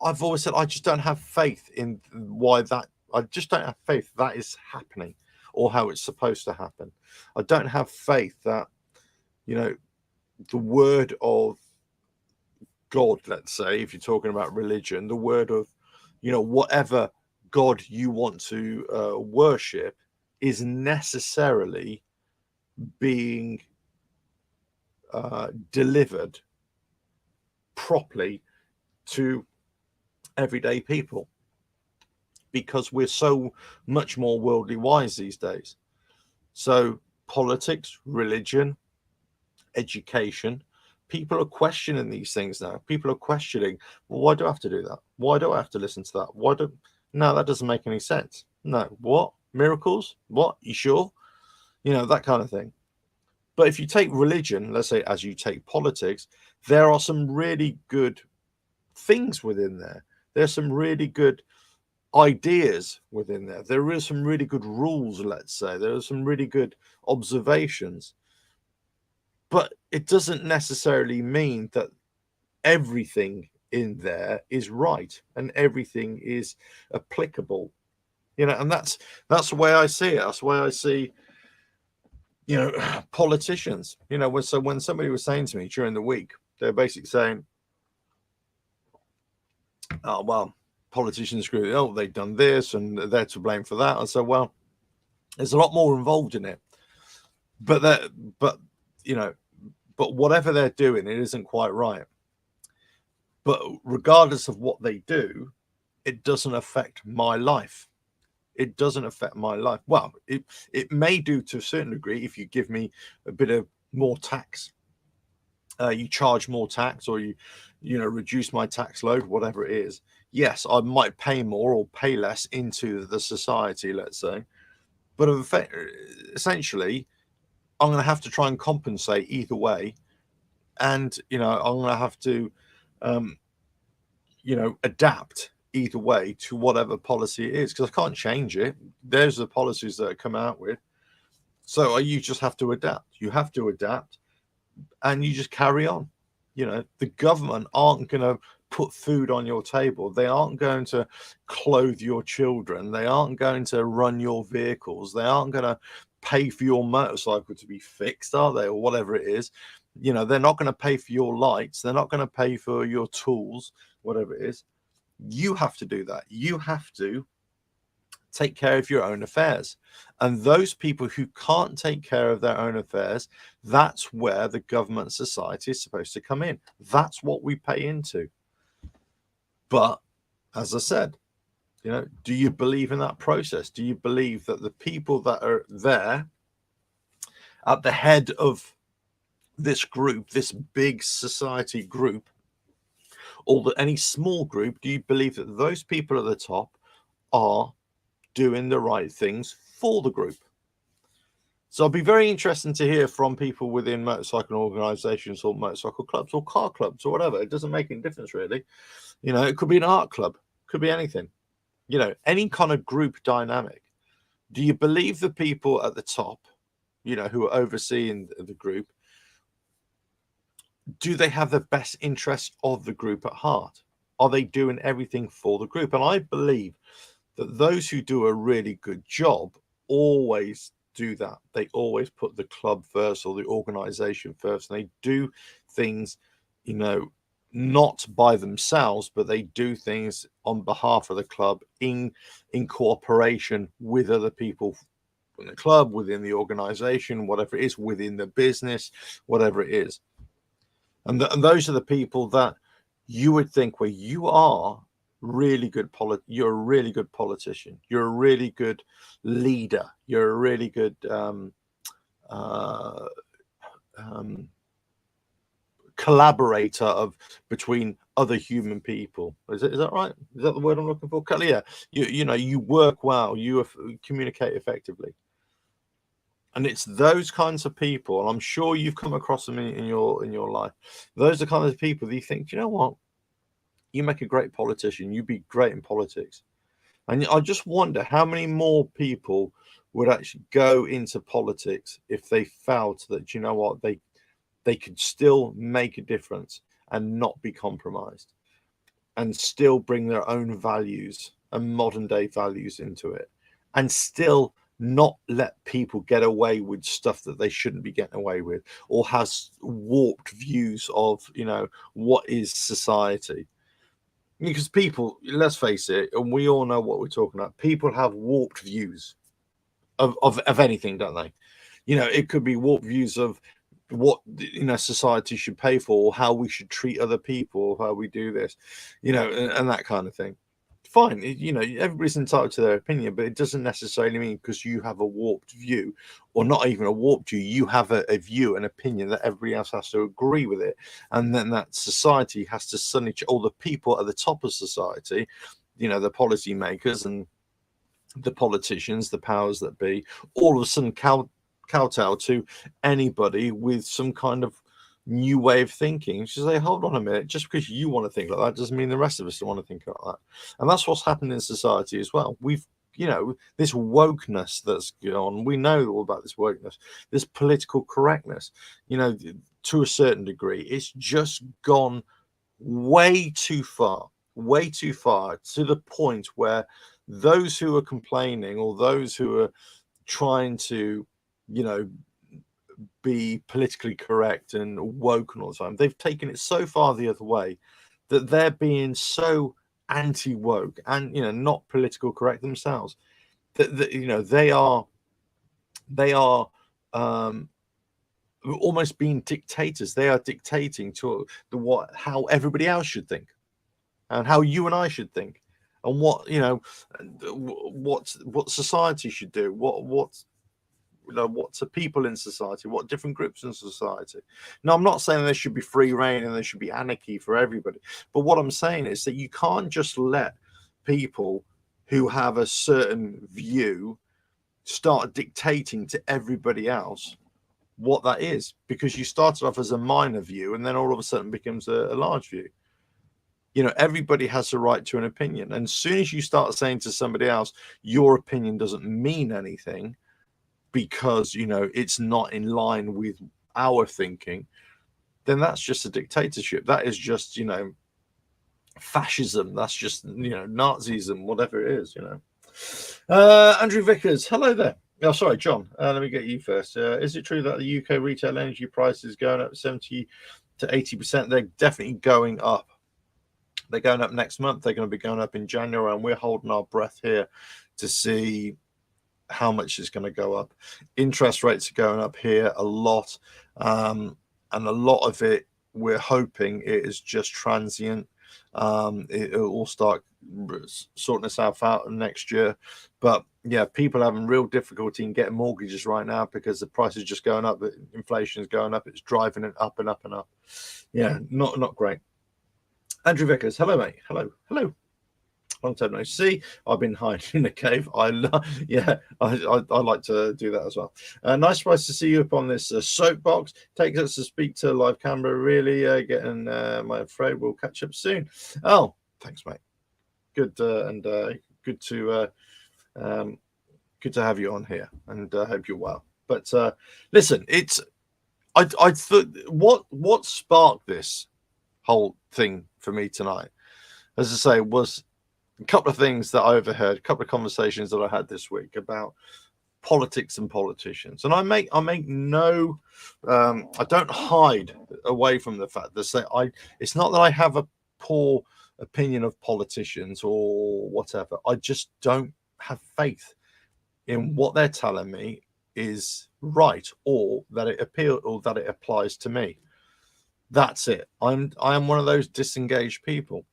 I've always said I just don't have faith in why that. I just don't have faith that is happening or how it's supposed to happen. I don't have faith that the word of God, let's say, if you're talking about religion, the word of whatever God you want to worship is necessarily being delivered properly to everyday people, because we're so much more worldly wise these days. So politics, religion, education, people are questioning these things now. People are questioning, well, why do I have to do that? Why do I have to listen to that? No, that doesn't make any sense. No, what? Miracles? What? You sure? That kind of thing. But if you take religion, let's say, as you take politics, there are some really good things within there. There's some really good ideas within there. There is some really good rules, let's say. There are some really good observations. But it doesn't necessarily mean that everything in there is right and everything is applicable. And that's the way I see it. That's the way I see politicians. When somebody was saying to me during the week, they're basically saying, oh, well, politicians screw it. Oh, they've done this and they're to blame for that. And so, well, there's a lot more involved in it. But whatever they're doing, it isn't quite right. But regardless of what they do, it doesn't affect my life. It doesn't affect my life. Well, it may do to a certain degree if you give me a bit of more tax. You charge more tax, or you reduce my tax load, whatever it is. Yes, I might pay more or pay less into the society, let's say. But essentially, I'm going to have to try and compensate either way. And, I'm going to have to, adapt either way to whatever policy it is, because I can't change it. There's the policies that I come out with. So you just have to adapt. You have to adapt and you just carry on. The government aren't going to put food on your table. They aren't going to clothe your children. They aren't going to run your vehicles. They aren't going to pay for your motorcycle to be fixed, are they? Or whatever it is. They're not going to pay for your lights. They're not going to pay for your tools, whatever it is. You have to do that. You have to take care of your own affairs. And those people who can't take care of their own affairs, that's where the government society is supposed to come in. That's what we pay into. But as I said, do you believe in that process? Do you believe that the people that are there at the head of this group, this big society group, or any small group, do you believe that those people at the top are doing the right things for the group? So it'll be very interesting to hear from people within motorcycle organizations or motorcycle clubs or car clubs or whatever. It doesn't make any difference, really. It could be an art club, could be anything, any kind of group dynamic. Do you believe the people at the top, who are overseeing the group, do they have the best interest of the group at heart? Are they doing everything for the group? And I believe that those who do a really good job always do that. They always put the club first or the organization first, and they do things, not by themselves, but they do things on behalf of the club in cooperation with other people in the club, within the organization, whatever it is, within the business, whatever it is. And those are the people that you would think, well, you are really good you're a really good politician, you're a really good leader, you're a really good collaborator between other human people. Is that right? Is that the word I'm looking for? Yeah, you work well, you communicate effectively. And it's those kinds of people, and I'm sure you've come across them in your life. Those are the kinds of people that you think, you know what, you make a great politician, you'd be great in politics. And I just wonder how many more people would actually go into politics if they felt that, you know what, they could still make a difference and not be compromised, and still bring their own values and modern day values into it, and still not let people get away with stuff that they shouldn't be getting away with, or has warped views of, what is society. Because people, let's face it, and we all know what we're talking about, people have warped views of anything, don't they? It could be warped views of what society should pay for, or how we should treat other people, or how we do this, and that kind of thing. Fine, everybody's entitled to their opinion, but it doesn't necessarily mean because you have a warped view, or not even a warped view, you have a view, an opinion, that everybody else has to agree with it, and then that society has to suddenly, all the people at the top of society, the policy makers and the politicians, the powers that be, all of a sudden kowtow to anybody with some kind of new way of thinking. She say, hold on a minute, just because you want to think like that doesn't mean the rest of us don't want to think like that. And that's what's happened in society as well. We've this wokeness that's going on. We know all about this wokeness, this political correctness, to a certain degree. It's just gone way too far to the point where those who are complaining, or those who are trying to be politically correct and woke and all the time, they've taken it so far the other way that they're being so anti-woke and not political correct themselves, that they are almost being dictators. They are dictating to how everybody else should think, and how you and I should think, and what society should do, what's the people in society, what different groups in society. Now, I'm not saying there should be free reign and there should be anarchy for everybody, but what I'm saying is that you can't just let people who have a certain view start dictating to everybody else what that is, because you started off as a minor view and then all of a sudden becomes a large view. Everybody has the right to an opinion, and as soon as you start saying to somebody else, your opinion doesn't mean anything because it's not in line with our thinking, then that's just a dictatorship. That is just fascism. That's just Nazism, whatever it is. Andrew Vickers, hello there. Oh, sorry, John. Let me get you first. Is it true that the UK retail energy price is going up 70 to 80%? They're definitely going up. They're going up next month. They're going to be going up in January, and we're holding our breath here to see how much is going to go up. Interest rates are going up here a lot, and a lot of it, we're hoping it is just transient. It will start sorting itself out next year, but yeah, people are having real difficulty in getting mortgages right now because the price is just going up. Inflation is going up. It's driving it up and up and up. Yeah, not great. Andrew Vickers, hello mate. Hello. Long time no see. I've been hiding in a cave. I like to do that as well. Nice surprise to see you up on this soapbox. Takes us to speak to live camera. Really getting my afraid we'll catch up soon. Oh, thanks, mate. Good and good to have you on here, and hope you're well. But listen, I thought what sparked this whole thing for me tonight, as I say, was a couple of things that I overheard, a couple of conversations that I had this week about politics and politicians, and I make no I don't hide away from the fact that it's not that I have a poor opinion of politicians or whatever. I just don't have faith in what they're telling me is right, or that it applies to me. That's it. I am one of those disengaged people.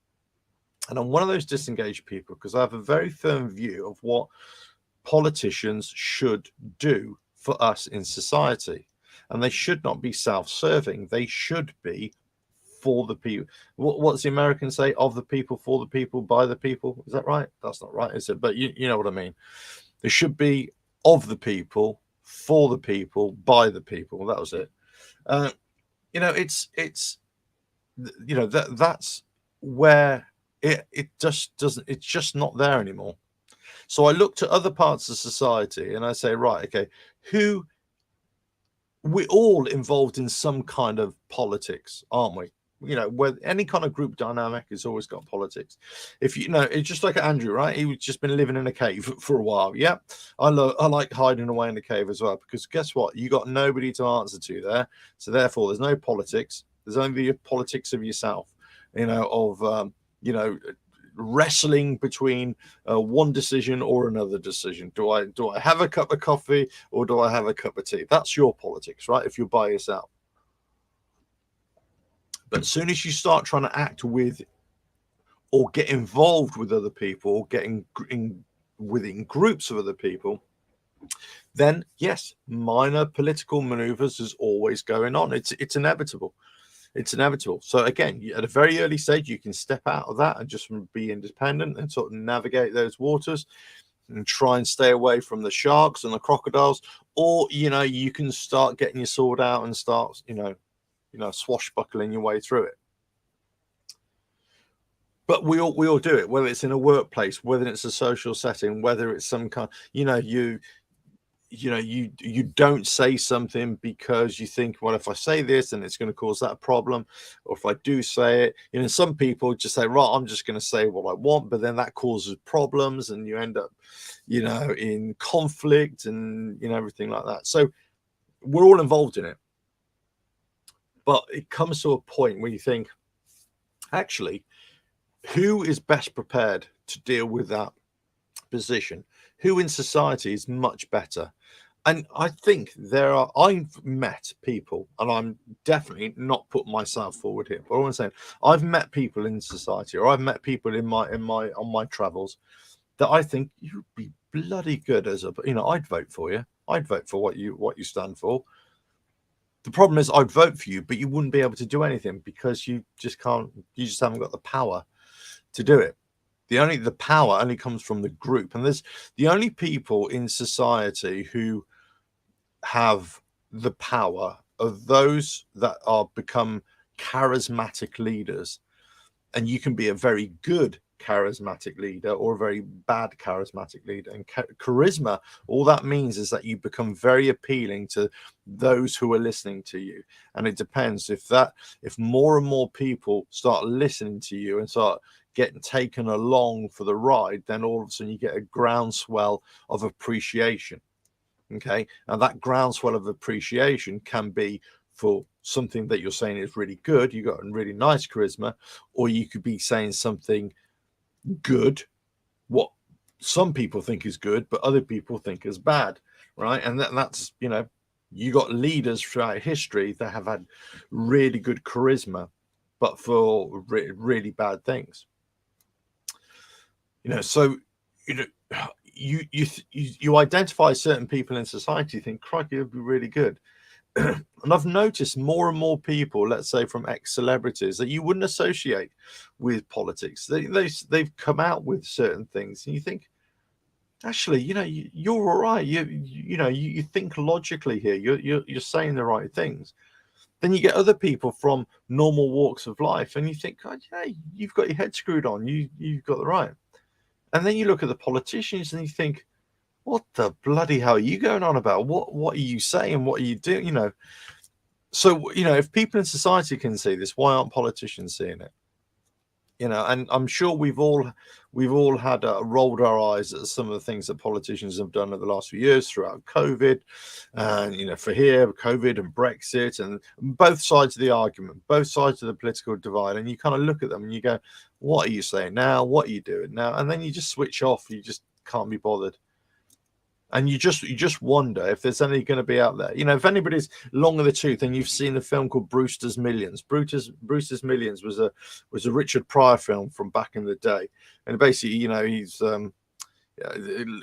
And I'm one of those disengaged people because I have a very firm view of what politicians should do for us in society. And they should not be self-serving. They should be for the people. What's the Americans say? Of the people, for the people, by the people. Is that right? That's not right, is it? But you know what I mean. They should be of the people, for the people, by the people. That was it. It's that's where it just doesn't. It's just not there anymore. So I look to other parts of society and I say, right, okay, we're all involved in some kind of politics, aren't we? Where any kind of group dynamic has always got politics. If it's just like Andrew, right? He's just been living in a cave for a while. Yeah, I like hiding away in the cave as well, because guess what? You got nobody to answer to there, so therefore there's no politics. There's only the politics of yourself. Wrestling between one decision or another decision. Do I have a cup of coffee or do I have a cup of tea? That's your politics, right? If you're by yourself. But as soon as you start trying to act with or get involved with other people, or getting within groups of other people, then yes, minor political maneuvers is always going on. It's inevitable. It's inevitable. So again, at a very early stage, you can step out of that and just be independent and sort of navigate those waters and try and stay away from the sharks and the crocodiles. Or you can start getting your sword out and start swashbuckling your way through it. But we all do it, whether it's in a workplace, whether it's a social setting, whether it's some kind, you don't say something because you think, well, if I say this, then it's going to cause that problem. Or if I do say it, some people just say, right, I'm just going to say what I want, but then that causes problems and you end up, in conflict and, everything like that. So we're all involved in it. But it comes to a point where you think, actually, who is best prepared to deal with that position? Who in society is much better? And I think I've met people, and I'm definitely not putting myself forward here, but I'm saying I've met people in society, or I've met people on my travels that I think you'd be bloody good as I'd vote for you. I'd vote for what you stand for. The problem is I'd vote for you, but you wouldn't be able to do anything because you just haven't got the power to do it. The power only comes from the group, and there's the only people in society who have the power of those that are become charismatic leaders. And you can be a very good charismatic leader or a very bad charismatic leader. And charisma, all that means is that you become very appealing to those who are listening to you. And it depends if more and more people start listening to you and start getting taken along for the ride, then all of a sudden you get a groundswell of appreciation. Okay, and that groundswell of appreciation can be for something that you're saying is really good, you got a really nice charisma, or you could be saying something good, what some people think is good, but other people think is bad, right? And that's you got leaders throughout history that have had really good charisma, but for really bad things. So you identify certain people in society, you think, crikey, it would be really good. And I've noticed more and more people, let's say from ex-celebrities, that you wouldn't associate with politics. They've come out with certain things, and you think, actually, you're all right. You think logically here. You're saying the right things. Then you get other people from normal walks of life, and you think, oh, yeah, you've got your head screwed on. You've got the right. And then you look at the politicians, and you think, what the bloody hell are you going on about? What are you saying? What are you doing? So, if people in society can see this, why aren't politicians seeing it? You know, and I'm sure we've all had rolled our eyes at some of the things that politicians have done over the last few years throughout COVID, and you know, for here, COVID and Brexit, and both sides of the argument, both sides of the political divide, and you kind of look at them and you go, "What are you saying now? What are you doing now?" And then you just switch off. You just can't be bothered. And you just wonder if there's any going to be out there. You know, if anybody's long in the tooth, and you've seen a film called Brewster's Millions. Brewster's Millions was a Richard Pryor film from back in the day, and basically, you know, he's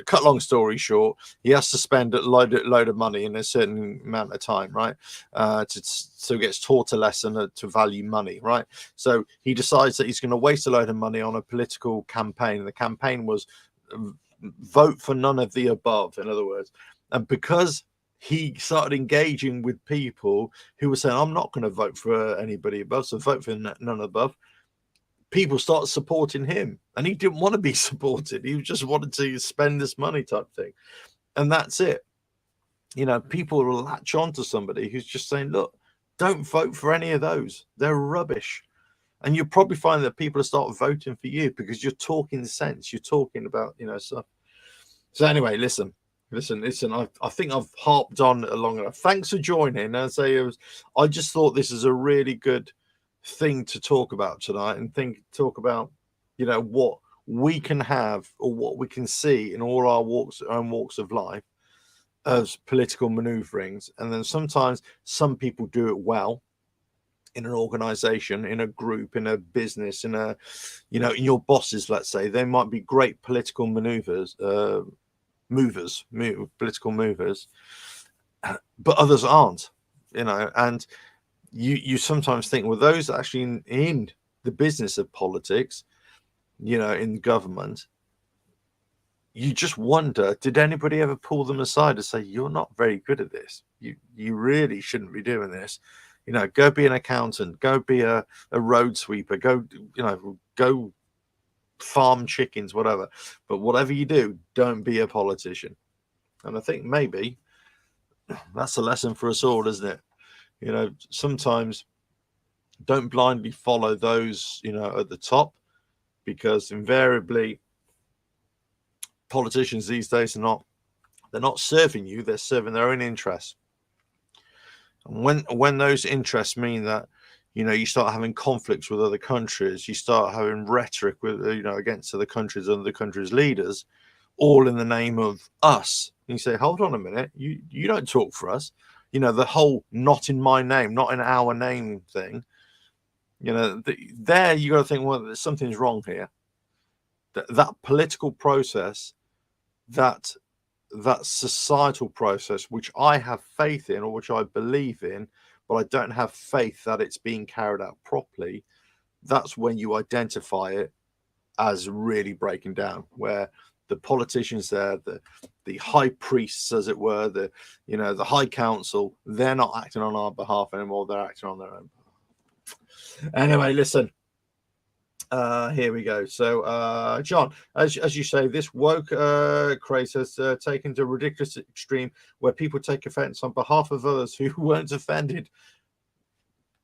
cut long story short, he has to spend a load of money in a certain amount of time, right? So he gets taught a lesson to value money, right? So he decides that he's going to waste a load of money on a political campaign. The campaign was vote for none of the above, in other words. And because he started engaging with people who were saying, I'm not going to vote for anybody above, so vote for none above, people started supporting him, and he didn't want to be supported. He just wanted to spend this money type thing. And that's it. You know, people will latch on to somebody who's just saying, look, don't vote for any of those. They're rubbish. And you'll probably find that people will start voting for you because you're talking sense. You're talking about, you know, stuff. So anyway, listen. I think I've harped on long enough. Thanks for joining. I just thought this is a really good thing to talk about tonight, and talk about, you know, what we can have or what we can see in all our walks of life as political maneuverings. And then sometimes some people do it well in an organization, in a group, in a business, in a, you know, in your bosses, let's say, they might be great political political movers, but others aren't, you know. And you sometimes think, well, those actually in the business of politics, you know, in government, you just wonder, did anybody ever pull them aside and say, you're not very good at this, you really shouldn't be doing this, you know, go be an accountant, go be a road sweeper, go, you know, go farm chickens, whatever, but whatever you do, don't be a politician. And I think maybe that's a lesson for us all, isn't it? You know, sometimes don't blindly follow those, you know, at the top, because invariably politicians these days they're not serving you, they're serving their own interests. And when those interests mean that, you know, you start having conflicts with other countries, you start having rhetoric with, you know, against other countries and the country's leaders, all in the name of us. And you say, hold on a minute, you don't talk for us. You know, the whole not in my name, not in our name thing, you know, there you got to think, well, something's wrong here. That political process, that societal process, which I have faith in, or which I believe in, but I don't have faith that it's being carried out properly, that's when you identify it as really breaking down, where the politicians there, the high priests, as it were, the, you know, the high council, they're not acting on our behalf anymore, they're acting on their own behalf. Anyway, listen. Here we go. So, John, as you say, this woke craze has taken to a ridiculous extreme where people take offense on behalf of others who weren't offended.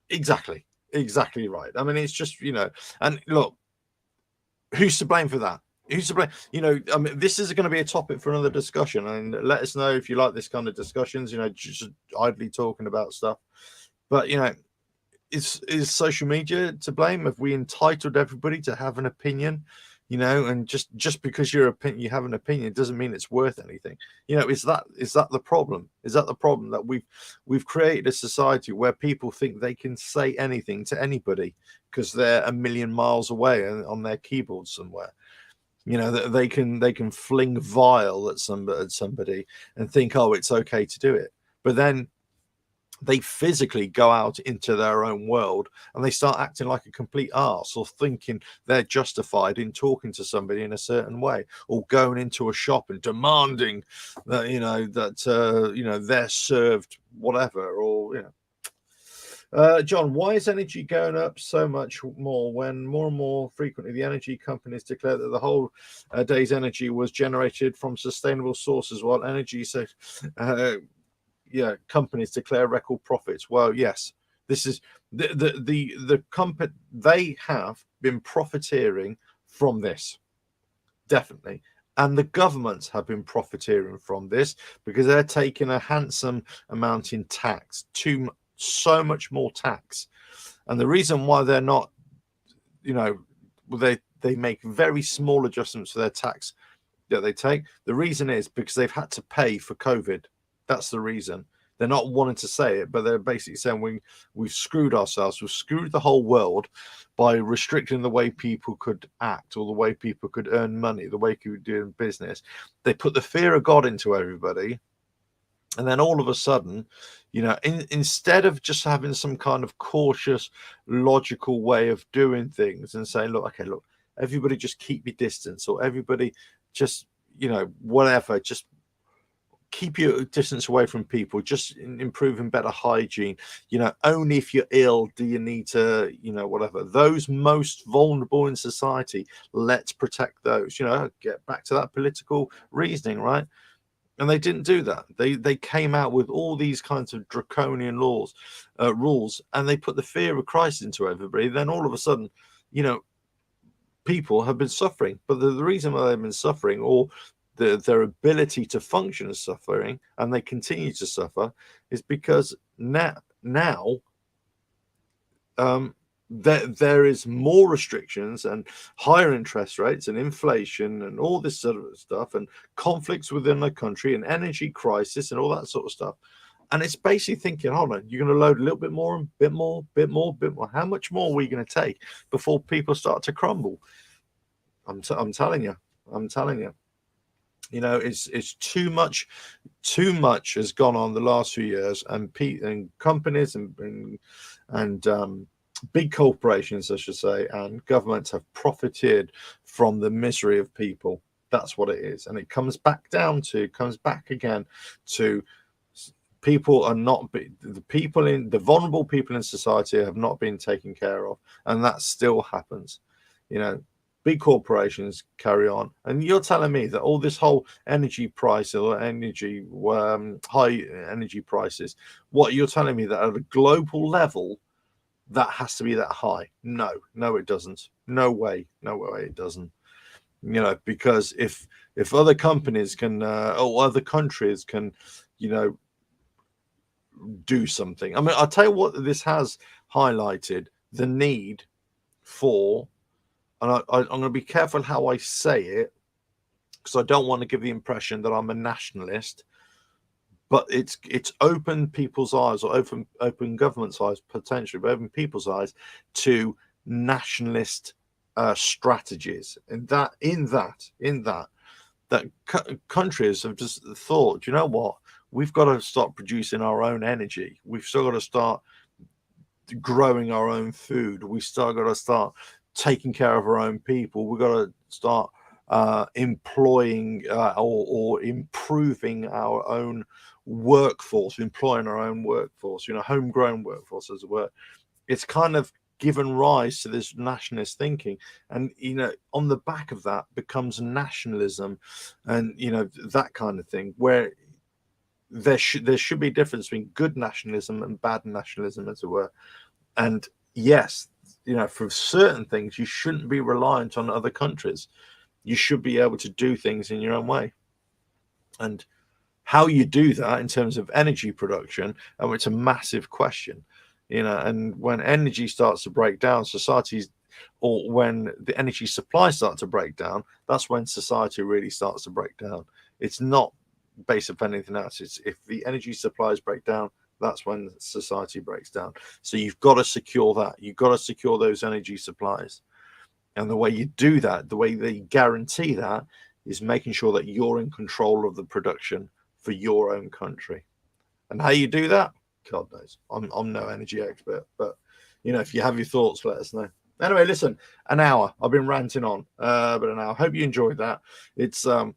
Exactly right. I mean, it's just, you know, and look, who's to blame for that? Who's to blame? You know, I mean, this is going to be a topic for another discussion, and let us know if you like this kind of discussions, you know, just idly talking about stuff. But, you know, is social media to blame? Have we entitled everybody to have an opinion, you know? And just because you have an opinion doesn't mean it's worth anything, you know. Is that the problem? Is that the problem, that we've created a society where people think they can say anything to anybody because they're a million miles away on their keyboard somewhere? You know, that they can fling vile at somebody and think, oh, it's okay to do it. But then they physically go out into their own world and they start acting like a complete arse, or thinking they're justified in talking to somebody in a certain way, or going into a shop and demanding that, you know, that you know, they're served whatever, or, you know. John, why is energy going up so much more when more and more frequently the energy companies declare that the whole day's energy was generated from sustainable sources, while energy companies declare record profits? Well, yes, This is the company. They have been profiteering from this, definitely. And the governments have been profiteering from this because they're taking a handsome amount in tax, so much more tax. And the reason why they're not, they make very small adjustments to their tax that they take. The reason is because they've had to pay for COVID. That's the reason. They're not wanting to say it, but they're basically saying we've screwed ourselves. We've screwed the whole world by restricting the way people could act or the way people could earn money, the way people do business. They put the fear of God into everybody. And then all of a sudden, instead of just having some kind of cautious, logical way of doing things and saying, look, everybody just keep your distance, or everybody just, whatever, just keep your distance away from people, just improving better hygiene, only if you're ill do you need to, whatever, those most vulnerable in society, let's protect those, get back to that political reasoning, right? And they didn't do that. They came out with all these kinds of draconian rules, and they put the fear of Christ into everybody. Then all of a sudden, people have been suffering. But the reason why they've been suffering, or their ability to function as suffering, and they continue to suffer, is because now there is more restrictions and higher interest rates and inflation and all this sort of stuff, and conflicts within the country and energy crisis and all that sort of stuff. And it's basically thinking, hold on, you're going to load a little bit more and bit more. How much more are we going to take before people start to crumble? I'm telling you. It's too much. Too much has gone on the last few years, and companies and big corporations, I should say, and governments have profited from the misery of people. That's what it is. And it comes back again to people are not, the vulnerable people in society have not been taken care of. And that still happens. Big corporations carry on. And you're telling me that all this whole energy price or high energy prices, what you're telling me that at a global level, that has to be that high? No, it doesn't. No way it doesn't. Because if other companies can or other countries can, do something. I mean, I'll tell you what this has highlighted: the need for, and I'm going to be careful how I say it, because I don't want to give the impression that I'm a nationalist. But it's opened people's eyes, or open government's eyes potentially, but open people's eyes to nationalist strategies. And that countries have just thought, you know what, we've got to start producing our own energy. We've still got to start growing our own food. We've still got to start taking care of our own people. We've got to start employing or improving our own workforce, homegrown workforce, as it were. It's kind of given rise to this nationalist thinking, and on the back of that becomes nationalism, and that kind of thing, where there should be a difference between good nationalism and bad nationalism, as it were. And yes, for certain things you shouldn't be reliant on other countries. You should be able to do things in your own way. And how you do that in terms of energy production, it's a massive question, and when energy starts to break down, societies, or when the energy supply starts to break down, that's when society really starts to break down. It's not based upon anything else. It's if the energy supplies break down, that's when society breaks down. So you've got to secure that. You've got to secure those energy supplies. And the way you do that, the way they guarantee that, is making sure that you're in control of the production for your own country. And how you do that, God knows. I'm no energy expert, but if you have your thoughts, let us know. Anyway, listen, an hour. I've been ranting on, but an hour. Hope you enjoyed that. It's a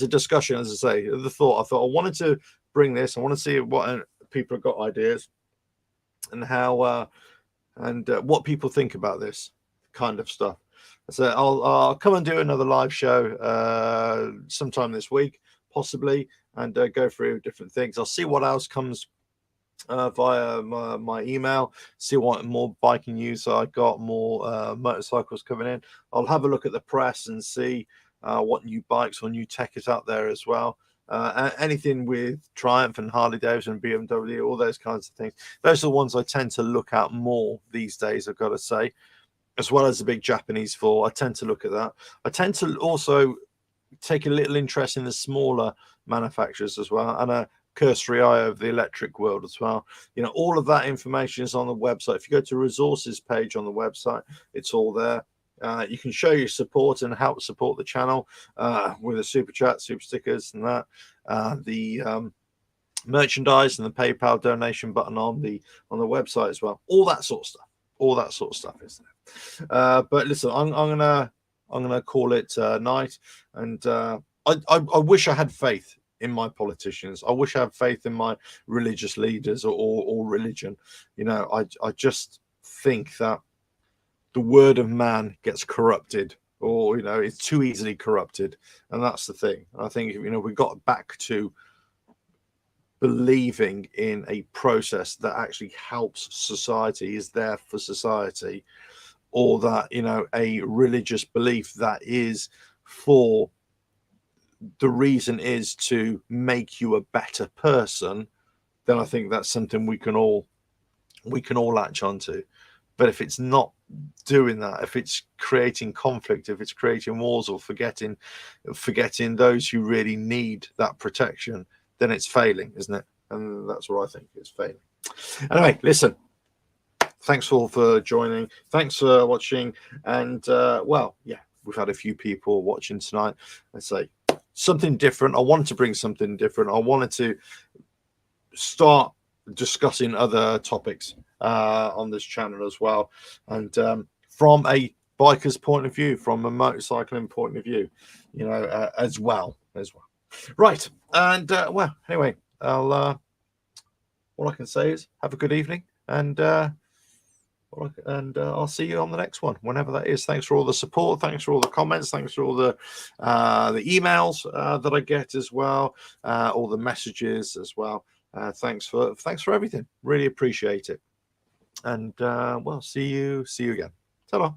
discussion, as I say. I thought I wanted to bring this. I want to see what people have got ideas, and how and what people think about this kind of stuff. So I'll come and do another live show sometime this week, possibly, and go through different things. I'll see what else comes via my email, see what more biking news I got, more motorcycles coming in. I'll have a look at the press and see what new bikes or new tech is out there as well. Anything with Triumph and Harley Davidson, BMW, all those kinds of things. Those are the ones I tend to look at more these days, I've got to say, as well as the big Japanese four. I tend to look at that. I tend to also take a little interest in the smaller manufacturers as well, and a cursory eye over the electric world as well. You know, all of that information is on the website. If you go to resources page on the website, it's all there. You can show your support and help support the channel with a super chat, super stickers, and that. The merchandise and the PayPal donation button on the website as well. All that sort of stuff. All that sort of stuff is there. But listen, I'm gonna call it night, and I wish I had faith in my politicians. I wish I had faith in my religious leaders or religion. You know, I just think that the word of man gets corrupted, or, you know, it's too easily corrupted. And that's the thing. I think, you know, we got back to believing in a process that actually helps society, is there for society, or that, you know, a religious belief that is for the reason is to make you a better person, then I think that's something we can all latch onto. But if it's not doing that, if it's creating conflict, if it's creating wars, or forgetting those who really need that protection, then it's failing, isn't it? And that's what I think, is failing. Anyway, listen, thanks all for joining. Thanks for watching. And well, yeah, we've had a few people watching tonight. Let's say something different. I wanted to bring something different. I wanted to start discussing other topics on this channel as well, and from a biker's point of view, from a motorcycling point of view, you know, as well. Right. And well, anyway, I'll all I can say is have a good evening, and I'll see you on the next one, whenever that is. Thanks for all the support. Thanks for all the comments. Thanks for all the emails that I get as well, all the messages as well. Thanks for everything. Really appreciate it. And well, see you again. Ta-ra.